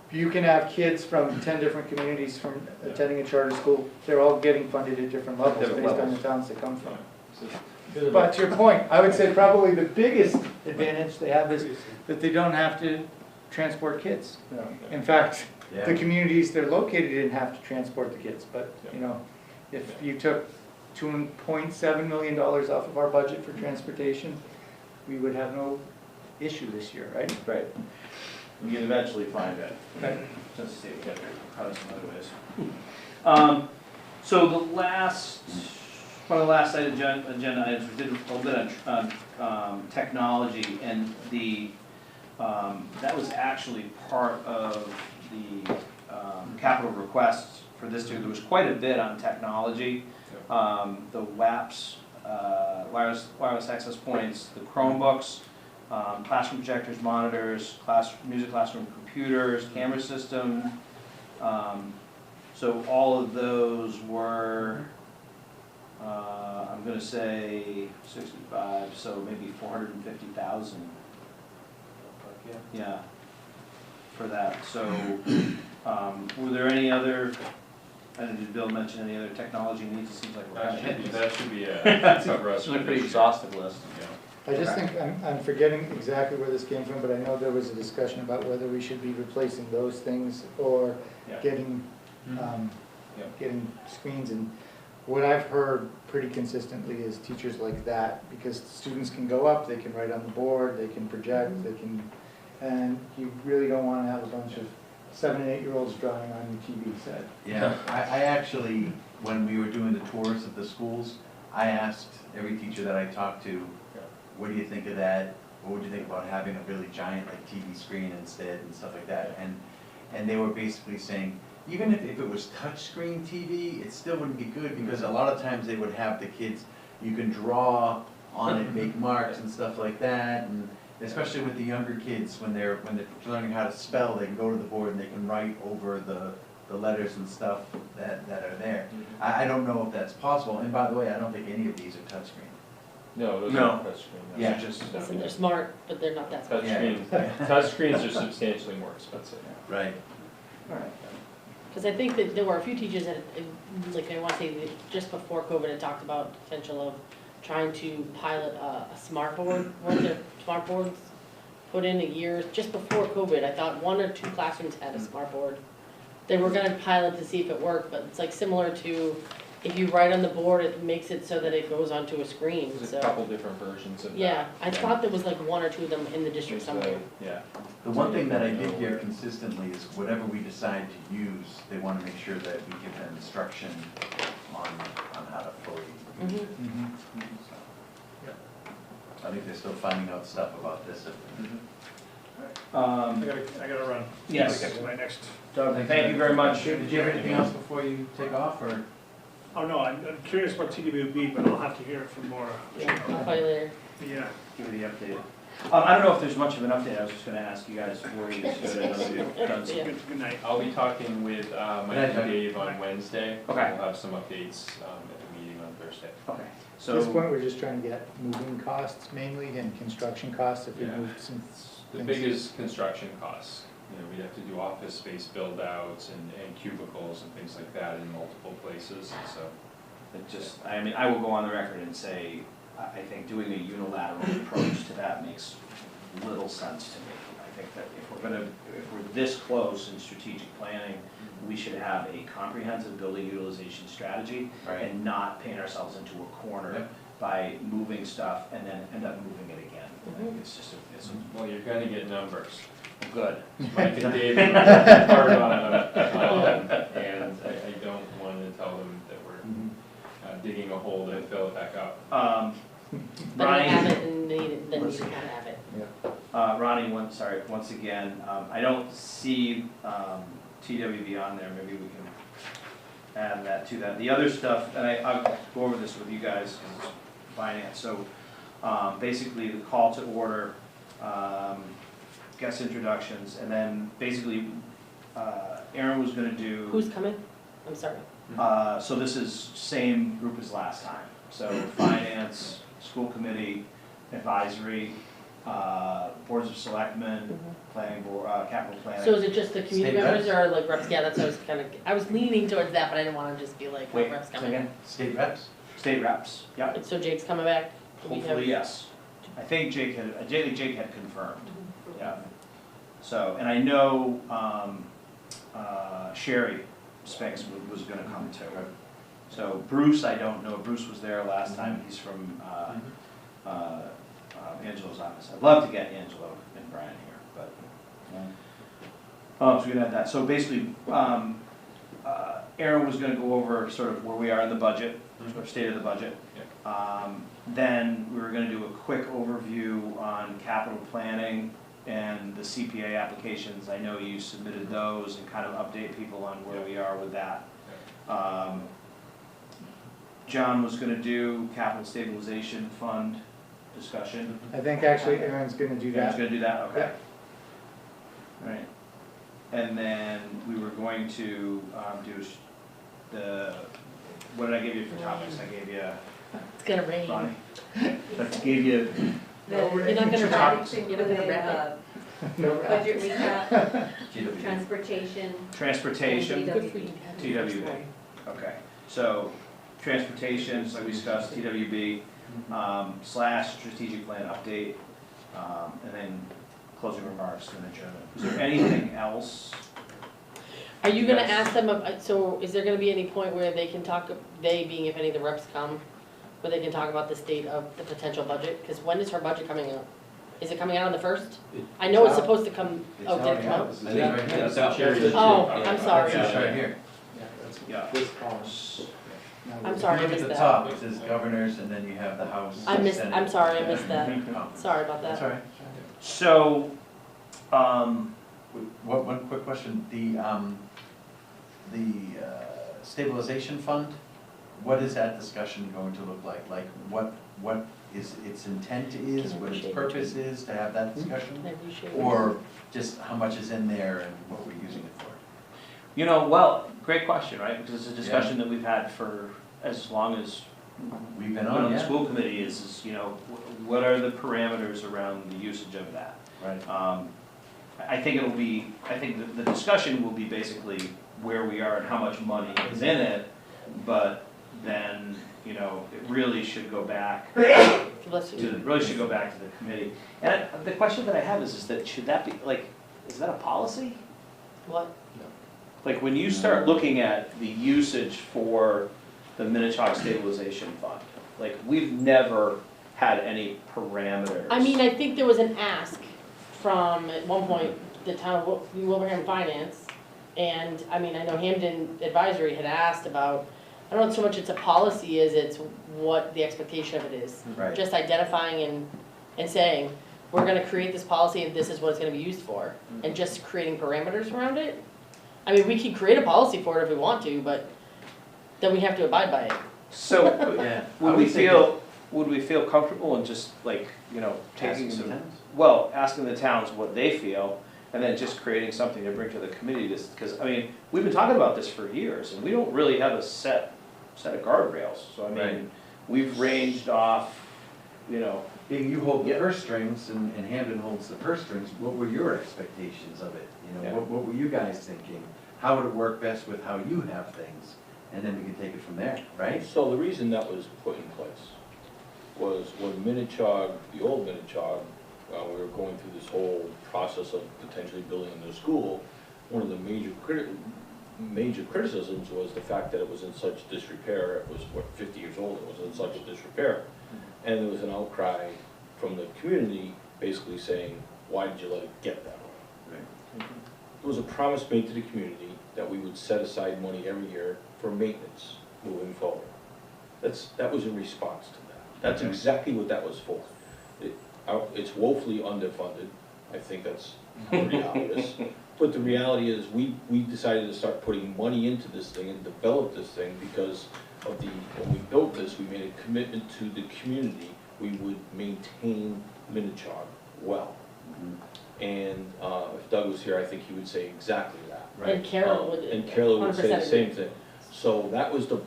you can have kids from 10 different communities from attending a charter school, they're all getting funded at different levels Different based on levels. the towns they come from. But to your point, I would say probably the biggest advantage they have is that they don't have to transport kids. In fact, the communities they're located in have to transport the kids, but, you know, if you took $2.7 million off of our budget for transportation, we would have no issue this year, right? right. We can eventually find it. Just see if we can cut it some other ways. So one of the last agenda items, we did a little bit on technology, and that was actually part of the capital requests for this year. There was quite a bit on technology. The WAPs, wireless access points, the Chromebooks, classroom projectors, monitors, music classroom computers, camera system. So all of those were, I'm gonna say 65, so maybe 450,000. Yeah, for that. So, were there any other, I don't know, did Bill mention any other technology needs? It seems like we're kind of hitting. That should be a cover us. It's a pretty exhaustive list. I just think, I'm forgetting exactly where this came from, but I know there was a discussion about whether we should be replacing those things or Yeah. getting, Yeah. getting screens. And what I've heard pretty consistently is teachers like that, because students can go up, they can write on the board, they can project, they can, and you really don't wanna have a bunch of 7 and 8-year-olds drawing on your TV set. Yeah, I actually, when we were doing the tours of the schools, I asked every teacher that I talked to, what do you think of that? What would you think about having a really giant like TV screen instead and stuff like that? And they were basically saying, even if it was touchscreen TV, it still wouldn't be good, because a lot of times they would have the kids, you can draw on it, make marks and stuff like that, and especially with the younger kids, when they're learning how to spell, they can go to the board and they can write over the letters and stuff that are there. I don't know if that's possible, and by the way, I don't think any of these are touchscreen. No, those No. aren't touchscreen. Yeah. Just, Listen, they're smart, but they're not that smart. Touchscreens are substantially more expensive. Right. all right. Because I think that there were a few teachers that, like, I want to say, that just before COVID, had talked about the potential of trying to pilot a smart board, one of their smart boards put in a year, just before COVID. I thought 1 or 2 classrooms had a smart board. They were gonna pilot to see if it worked, but it's like similar to, if you write on the board, it makes it so that it goes onto a screen, There's so. a couple different versions of that. Yeah, I thought there was like 1 or 2 of them in the district There's somewhere. Yeah. The one thing that I did hear consistently is whatever we decide to use, they want to make sure that we give them instruction on how to fully use it. So, I think they're still finding out stuff about this. I gotta run. Yes. That's my next, Doug, thank you very much. Did you have anything else before you take off, or? oh no, I'm curious about TWB, but I'll have to hear it from Laura. Yeah, I'll call you later. Yeah. Give you the update. I don't know if there's much of an update. I was just gonna ask you guys before you done some. Yeah. Good night. I'll be talking with Mike and Dave on Wednesday. Okay. We'll have some updates at the meeting on Thursday. Okay, At this so, point, we're just trying to get moving costs mainly and construction costs, if we Yeah. move some The things. biggest construction costs, we'd have to do office space build outs and cubicles and things like that in multiple places, and so. it just, I mean, I will go on the record and say, I think doing a unilateral approach to that makes little sense to me. I think that if we're this close in strategic planning, we should have a comprehensive building utilization strategy and not paint ourselves into a corner Yep. by moving stuff and then end up moving it again. I think it's just, Well, you're gonna get numbers. good. Mike and Dave are working hard on them, and I don't wanna tell them that we're digging a hole to fill it back up. But I have Ronnie, it and need it, then you kind of have it. Ronnie, once again, I don't see TWB on there, maybe we can add that to that. The other stuff, and I'll go over this with you guys, because it's finance, so basically the call to order, guest introductions, and then basically Aaron was gonna do. Who's coming? I'm sorry. So this is same group as last time, so finance, school committee, advisory, boards of selectmen, planning board, capital planning. So is it just the community State members reps? or like reps? Yeah, that's what I was kind of, I was leaning towards that, but I didn't want to just be like, Wait, reps say coming. again? State reps? State reps, yeah, So Jake's coming back? Do we have- hopefully, yes. I think Jake had confirmed, yeah. So, and I know, Sherry Spinks was gonna come too. So Bruce, I don't know, Bruce was there last time, he's from, Angelo's office. I'd love to get Angelo and Brian here, but, so we're gonna have that. So basically, Aaron was gonna go over sort of where we are in the budget, sort of state of the budget. Then we were gonna do a quick overview on capital planning, and the CPA applications, I know you submitted those and kind of update people on where we are with that. John was gonna do capital stabilization fund discussion. I think actually Aaron's gonna do Aaron's that. gonna do that, okay. Right. And then we were going to, do the, what did I give you for topics? I gave you, It's gonna rain. Bonnie? I gave you, You're not gonna wrap it, you're not gonna wrap No, Budget recap, GWB. transportation. transportation, it. Good for you. TWB. Okay, so transportation, like we discussed, TWB, / strategic plan update, and then closing remarks and adjournment. Is there anything else? Are you gonna Yes. ask them, so is there gonna be any point where they can talk, they being if any of the reps come, where they can talk about the state of the potential budget? Cause when is her budget coming out? Is it coming out on the 1st? I know it's supposed to come, It's oh, did it already come out. out? This is I it think right here. that's out. Oh, I'm sorry. It's right here. Yeah. This column. I'm sorry, I Look at missed the that. top, it says governors, and then you have the House. I missed, Senate. I'm sorry, I missed that. Oh, Sorry about That's that. all right. So, One quick question, the stabilization fund, what is that discussion going to look like? Like, what is its intent is, what its purpose is to have that discussion? Have you shared? Or just how much is in there and what we're using it for? you know, well, great question, right? Because it's a discussion that we've had for as long as We've been been on, on the yeah, school committee is, you know, what are the parameters around the usage of that? right. I think it'll be, I think the discussion will be basically where we are and how much money is in it, but then, you know, it really should go back Bless to, you. really should go back to the committee. And the question that I have is that, should that be, like, is that a policy? What? Like, when you start looking at the usage for the Minnetonka Stabilization Fund, like, we've never had any parameters. I mean, I think there was an ask from, at one point, the town of Wilbraham Finance, and, I mean, I know Hamden Advisory had asked about, I don't know so much it's a policy as it's what the expectation of it is. Right. Just identifying and saying, we're gonna create this policy and this is what it's gonna be used for, and just creating parameters around it. I mean, we can create a policy for it if we want to, but then we have to abide by it. So, Yeah. I would we say feel comfortable in just, like, you know, taking asking some, towns? well, asking the towns what they feel, and then just creating something to bring to the committee, because, I mean, we've been talking about this for years, and we don't really have a set of guardrails, so I Right. mean, we've ranged off, you know, Being you hold the Yeah. purse strings and Hamden holds the purse strings, what were your expectations of it? You know, Yeah. what were you guys thinking? How would it work best with how you have things? And then we can take it from there, right? So the reason that was put in place was when Minnetonka, the old Minnetonka, we were going through this whole process of potentially building a new school, one of the major criticisms was the fact that it was in such disrepair. It was, 50 years old, it was in such disrepair. And there was an outcry from the community basically saying, why did you let it get that way? There was a promise made to the community that we would set aside money every year for maintenance moving forward. That was in response to that. That's Okay. exactly what that was for. It's woefully underfunded, I think that's pretty obvious. But the reality is, we decided to start putting money into this thing and develop this thing because of when we built this, we made a commitment to the community, we would maintain Minnetonka well. And if Doug was here, I think he would say exactly that. And Carol would. And Carol would say the 100% same thing. So that was the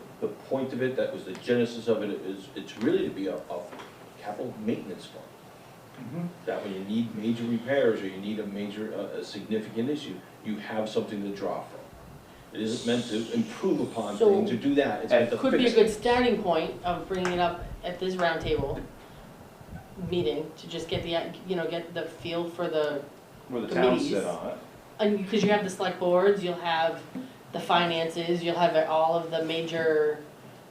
point of it, that was the genesis of it, it's really to be a capital maintenance fund. That when you need major repairs or you need a significant issue, you have something to draw from. It isn't meant to improve upon So- things or do that, it's meant to Could be a fix good it. starting point of bringing it up at this roundtable meeting, to just get get the feel for the, where the towns sit Committees. on it. and because you have the select boards, you'll have the finances, you'll have all of the major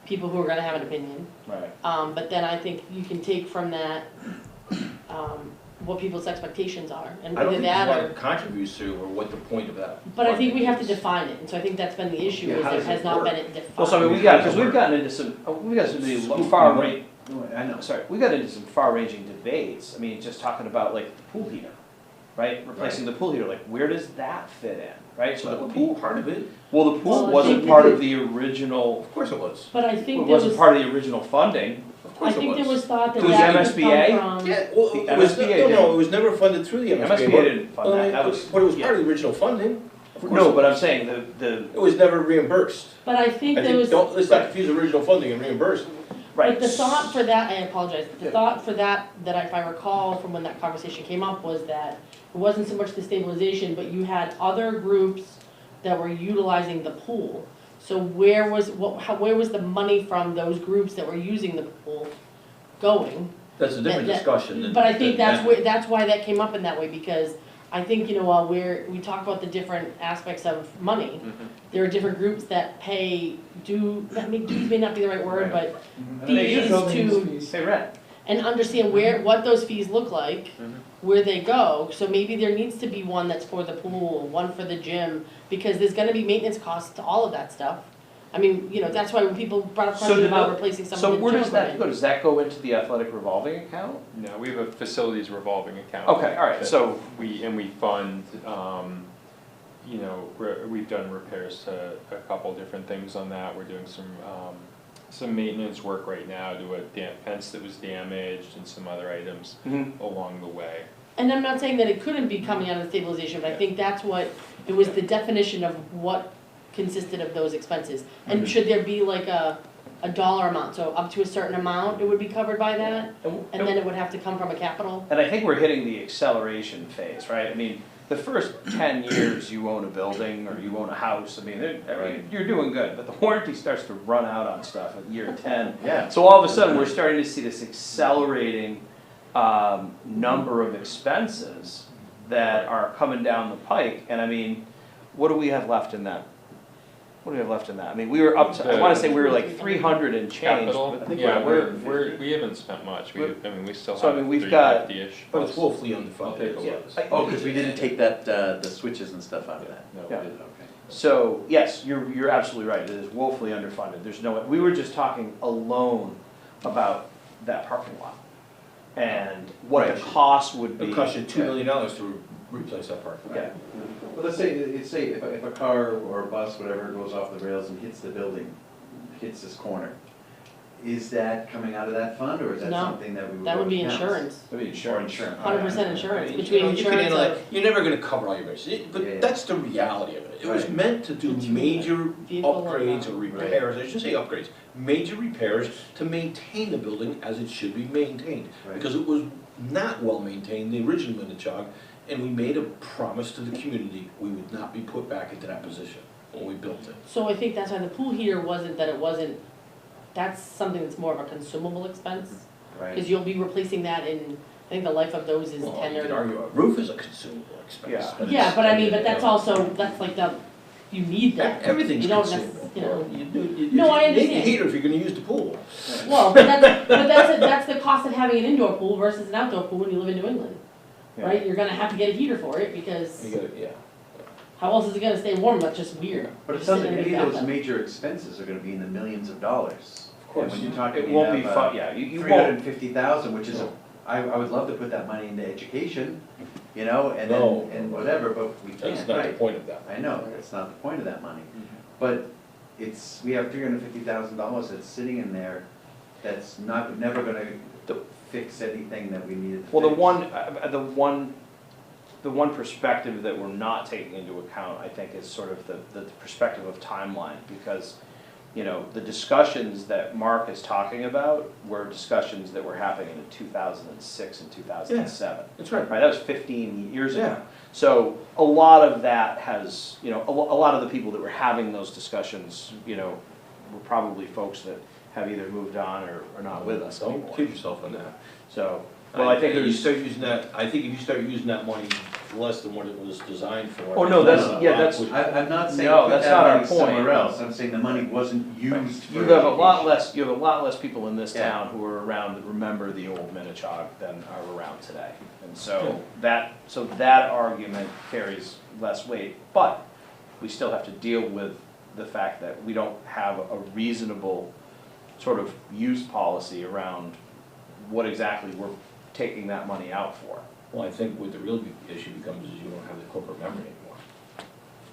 people who are gonna have an opinion. Right. But then I think you can take from that, what people's expectations are, and I don't either think that there's or. what contributes to or what the point of that. But I think we have to funding is. define it, and so I think that's been the issue, Yeah, is how there does has it not work? been it defined. Well, so I mean, because we've gotten into some, I know. we got into some far-ranging debates. I mean, just talking about like the pool heater. right? Replacing the pool heater, like, where does that fit in, right? So So that the would pool be, part of it, well, the Well, pool I wasn't think part it- of the original, of course it was, But I it think there wasn't was, part of the original funding. of I course it was. think there was thought that It was that could MSBA? come from. Yeah, well, The it was, MSBA no, did. it was never funded through the The MSBA. MSBA didn't fund Well, that, that was. But it was yeah. part of the original funding, of course. No, it but I'm was. saying the, It was never reimbursed. But I think I there think, was, don't, let's not confuse original funding and reimbursed. right. but the thought for that, I apologize, the Yeah. thought for that, if I recall from when that conversation came up, was that it wasn't so much the stabilization, but you had other groups that were utilizing the pool. So where was the money from those groups that were using the pool going? That's a different That- discussion than. But I think than that. that's why that came up in that way, because I think, while we talk about the different aspects of money, there are different groups that pay dues may not be the right word, Right. but They use fees buildings, pay rent. and understand what those fees look like, where they go. So maybe there needs to be one that's for the pool, one for the gym, because there's gonna be maintenance costs to all of that stuff. I mean, that's why when people brought up So questions did about that- replacing some So of the where gym does that equipment. go? Does that go into the athletic revolving account? No, we have a facilities revolving account. Okay, all right, that so- we fund, we've done repairs to a couple different things on that. We're doing some maintenance work right now to a fence that was damaged and some other items along the way. And I'm not saying that it couldn't be coming out of stabilization, but I think that's what, it was the definition of what consisted of those expenses. And should there be like a dollar amount, so up to a certain amount, it would be covered by that? And then it would have to come from a capital? And I think we're hitting the acceleration phase, right? I mean, the first 10 years you own a building or you own a house, I mean, you're doing good, but the warranty starts to run out on stuff at year 10. Yeah. So all of a sudden, we're starting to see this accelerating number of expenses that are coming down the pike, and I mean, what do we have left in that? What do we have left in that? I mean, we were up to, I wanna say we were like 300 and change. Capital, but I think yeah, we're- we haven't spent much. We still So, I have mean, we've got- 350-ish. But it's woefully underfunded. I'll take a Yeah. look. Oh, because we didn't take that, the switches and stuff out of that. No, we Yeah. didn't. Okay. So, yes, you're absolutely right, it is woefully underfunded, there's no, we were just talking alone about that parking lot. And what the Right. cost would be. It cost you $2 million to replace that parking lot. Yeah, Well, let's say if a car or a bus, whatever, goes off the rails and hits the building, hits this corner, is that coming out of that fund, or is that No, something that we would? That would be go to counts? insurance, maybe Or insurance. insurance. 100% insurance, You between know, you can insurance handle of it. You're never gonna cover all your bases, Yeah, but yeah. that's the reality of it. It was Right. meant to do major vehicle upgrades or and, repairs, I shouldn't say upgrades, major repairs to maintain the building as it should be maintained. Right. Because it was not well maintained, the original Minichog, and we made a promise to the community, we would not be put back into that position when we built it. So I think that's why the pool heater wasn't, that's something that's more of a consumable expense. Right. Because you'll be replacing that in, I think the life of those is Well, 10 you could or. argue a roof is a consumable expense. Yeah. but Yeah, it's- but I mean, but that's also, that's like you need that. Everything's You don't consumable. you know. You No, I need a understand. heater if you're gonna use the pool. Well, but that's the cost of having an indoor pool versus an outdoor pool when you live in New England, Yeah. right? You're gonna have to get a heater for it, because You gotta, yeah. how else is it gonna stay warm? That's just weird. But it Just sounds sitting like in to a me those bathtub. major expenses are gonna be in the millions of dollars. Of course, And when you're talking, it you won't be have, fun, yeah, you $350,000, won't. which is, I would love to put that money into education, and then, No. and whatever, but we That's can't, not the right? point of that. I know, that's not the point of that money. But we have $350,000 that's sitting in there that's never gonna fix anything that we needed to fix. Well, the one perspective that we're not taking into account, I think, is sort of the perspective of timeline, because, the discussions that Mark is talking about were discussions that were happening in 2006 and 2007. That's right. Right, that was 15 years ago. Yeah. So a lot of that has, a lot of the people that were having those discussions, were probably folks that have either moved on or are not with us Don't anymore. kid yourself on that. So, well, I think you there's, start using that, I think if you start using that money less than what it was designed for. Oh, no, that's- a yeah, lot that's- would- I'm not saying No, put that's that not our money somewhere point. else, I'm saying the money wasn't used for you have a lot education. less people in this Yeah. town who are around that remember the old Minichog than are around today. And so that argument carries less weight, but we still have to deal with the fact that we don't have a reasonable sort of use policy around what exactly we're taking that money out for. Well, I think what the real big issue becomes is you don't have the corporate memory anymore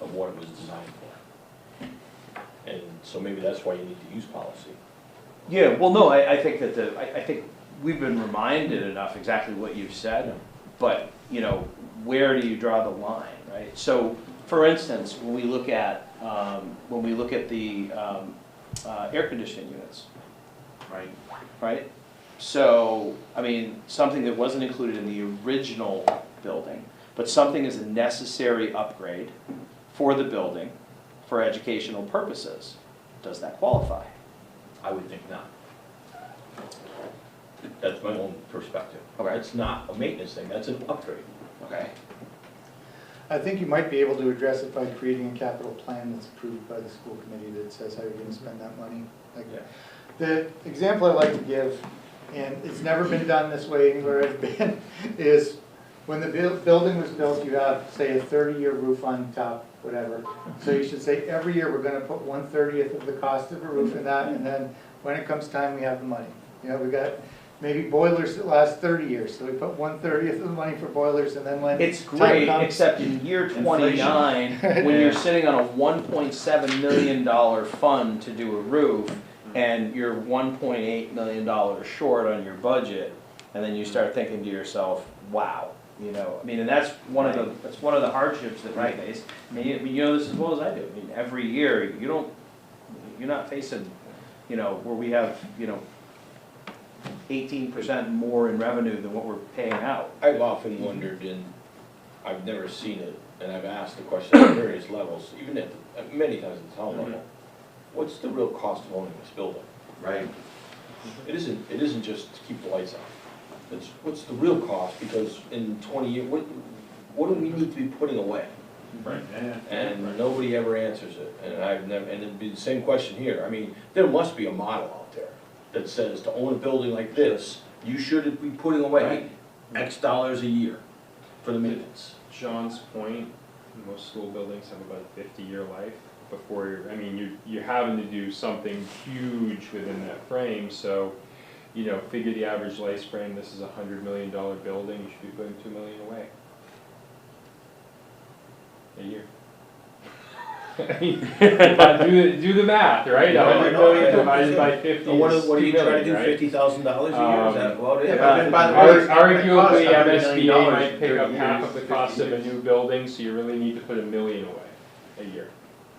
of what it was designed for. And so maybe that's why you need to use policy. Yeah, well, no, I think that I think we've been reminded enough exactly what you've said, but, you know, where do you draw the line, right? So, for instance, when we look at the air conditioning units, right? So, I mean, something that wasn't included in the original building, but something is a necessary upgrade for the building for educational purposes. Does that qualify? I would think not. That's my own perspective. Okay. It's not a maintenance thing, that's an upgrade. Okay. I think you might be able to address it by creating a capital plan that's approved by the school committee that says how you're gonna spend that money. Like, Yeah. the example I like to give, and it's never been done this way anywhere I've been, is when the building was built, you have, say, a 30-year roof on top, whatever. So you should say, every year, we're gonna put 1/30th of the cost of a roof in that, and then when it comes time, we have the money. You know, we got maybe boilers that last 30 years, so we put 1/30th of the money for boilers, and then when It's time great, comes- except in year 29, when you're sitting on a $1.7 million fund to do a roof, and you're $1.8 million short on your budget, and then you start thinking to yourself, wow, you know, I mean, and that's one of the hardships that we face. I mean, you know this as well as I do. I mean, every year, you're not facing, you know, where we have, you know, 18% more in revenue than what we're paying out. I've often wondered, and I've never seen it, and I've asked the question at various levels, even many times at the town level, what's the real cost of owning this building? Right. It isn't just to keep the lights on. It's, what's the real cost, because in 20 years, what do we need to be putting away? Right. And nobody ever answers it, and it'd be the same question here. I mean, there must be a model out there that says to own a building like this, you should be putting away X dollars a year for the maintenance. John's point, most school buildings have about a 50-year life before you're, I mean, you're having to do something huge within that frame, so, you know, figure the average lifespan, this is a $100 million building, you should be putting $2 million away a year. I mean, do the math, right? No, I $100 know, million yeah. divided by 50 So what is are you $2 trying to million, do, right? $50,000 a year, is that about it? Yeah, but then by the way, it's not gonna cost Arguably, $100 million MSBA might in pick 30 up half years, of the 50 cost of a years. new building, so you really need to put $1 million away a year.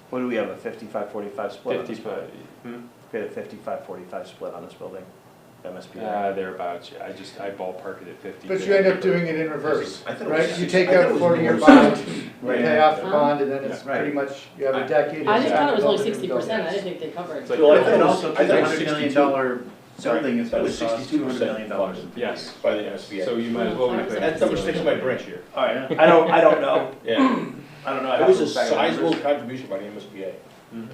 What do we have, a 55-45 split on this 55, building? We had a 55-45 split on this building, MSBA. thereabouts, yeah, I ballpark it at 50. But you end up doing it in reverse, I thought it was right? You 60. take I thought out it was 40-year more bond, 60. you Right. pay off the Yeah. bond, and then it's Right. pretty much, you have a decade. I just thought it was only of 60%, I buildings. didn't think they covered. It's like- Well, I thought And it was- also, I thought it was $200 million 62. building is That gonna was cost $200 62% million. funded. Yes. By the SBA. So you might as well be putting. That number sticks in my brain. each year. All right, I don't know. Yeah, I don't know. I it was a have to look back at the sizable numbers. contribution by the MSBA. Mhm.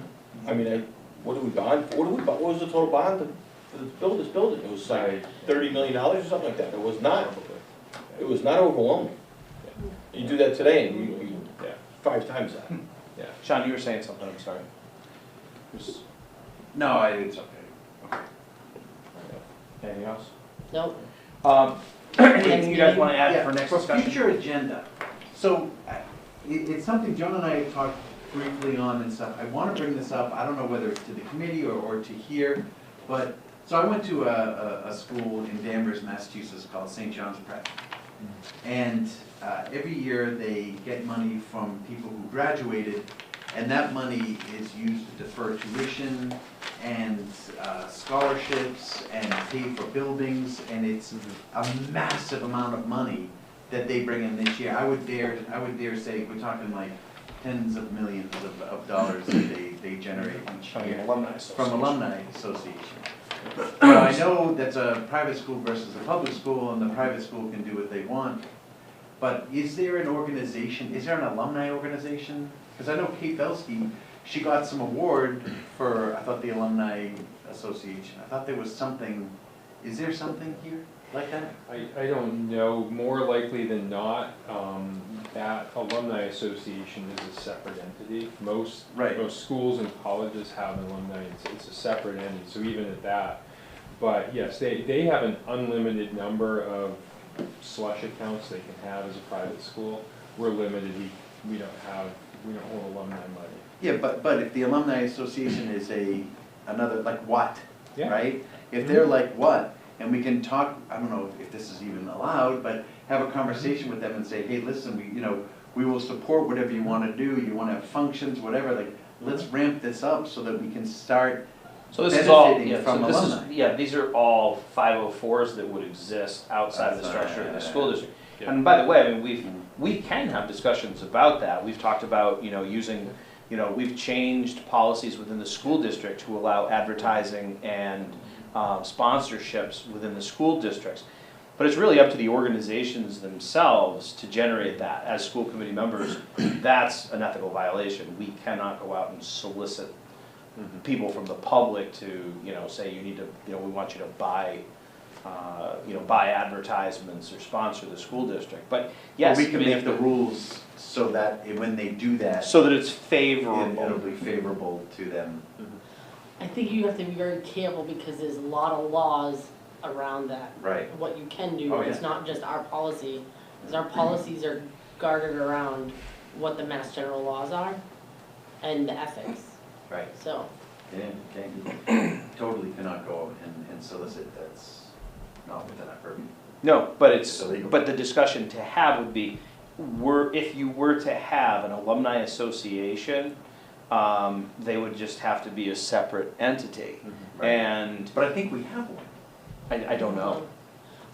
I mean, what did we bond, what was the total bond to build this building? It was like $30 million or something like that. It was not overwhelming. You do that today and you Yeah. 5 times that. Yeah. Sean, you were saying something, I'm sorry. No, it's okay. Anything else? Nope. Anything you guys wanna add Yeah, for next for discussion? future agenda, so it's something Joan and I talked briefly on and stuff. I want to bring this up, I don't know whether it's to the committee or to here, but, so I went to a school in Danvers, Massachusetts called St. John's Prep. And every year they get money from people who graduated, and that money is used to defer tuition and scholarships and pay for buildings, and it's a massive amount of money that they bring in this year. I would dare say, we're talking like tens of millions of dollars that they generate each From the year alumni from association. alumni association. Now, I know that's a private school versus a public school, and the private school can do what they want, but is there an organization, is there an alumni organization? Because I know Kate Belsky, she got some award for, I thought, the alumni association. I thought there was something, is there something here like that? I don't know, more likely than not, that alumni association is a separate entity. Most schools and colleges have an alumni, it's a separate entity, so even at that. But yes, they have an unlimited number of slush accounts they can have as a private school. We're limited, we don't hold alumni money. Yeah, but if the alumni association is another, like what, Yeah. right? If they're like what, and we can talk, I don't know if this is even allowed, but have a conversation with them and say, hey, listen, we will support whatever you wanna do, you wanna have functions, whatever, like, let's ramp this up so that we can start So this is all, benefiting yeah, from so this is, alumni. yeah, these are all 504s that would exist outside of the Outside, structure of the yeah, school yeah. district. Yeah. And by the way, I mean, we can have discussions about that. We've talked about, using, we've changed policies within the school district to allow advertising and sponsorships within the school districts. But it's really up to the organizations themselves to generate that. As school committee members, that's an ethical violation. We cannot go out and solicit people from the public to, say you need to, we want you to buy, buy advertisements or sponsor the school district. But yes, We can I mean, make if the rules so that when they do that, so that it's it'll favorable. be favorable to them. I think you have to be very careful because there's a lot of laws around that. Right. What you can do, Oh, it's yeah. not just our policy, because our policies are guarded around what the mass general laws are and the ethics, Right. so. Yeah, you totally cannot go and solicit, that's not within our purview. No, but It's illegal. but the discussion to have would be, if you were to have an alumni association, they would just have to be a separate entity. Right. And But I think we have one. I don't know.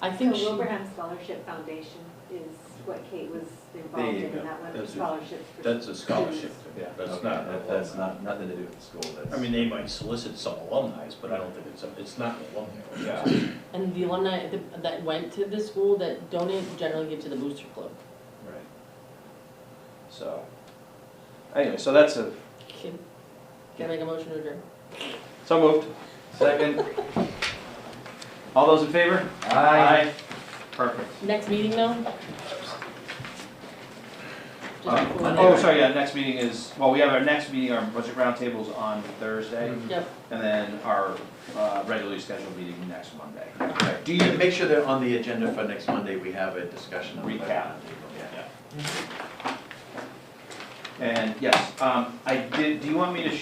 I So think she, Wilbraham Scholarship Foundation is what Kate was involved you in, go. and that went for That's a- scholarships for That's a scholarship, students. thing. Yeah. That's Okay, not. That's not, nothing to do with the school, that's. I mean, they might solicit some alumni, but I don't think it's not an alumni. Yeah. and the alumni that went to the school that donate generally give to the booster club. Right. So, anyway, so that's a, Can I make a motion to adjourn? so moved. Second. All those in favor? Aye. Perfect. Next meeting though? Just before Oh, that. sorry, yeah, next meeting is, well, we have our next meeting, our budget roundtable's on Thursday, Yep, and then our regularly scheduled meeting next Monday. Do you make sure that on the agenda for next Monday, we have a discussion on the budget Recap. roundtable? Yeah. And yes, do you want me to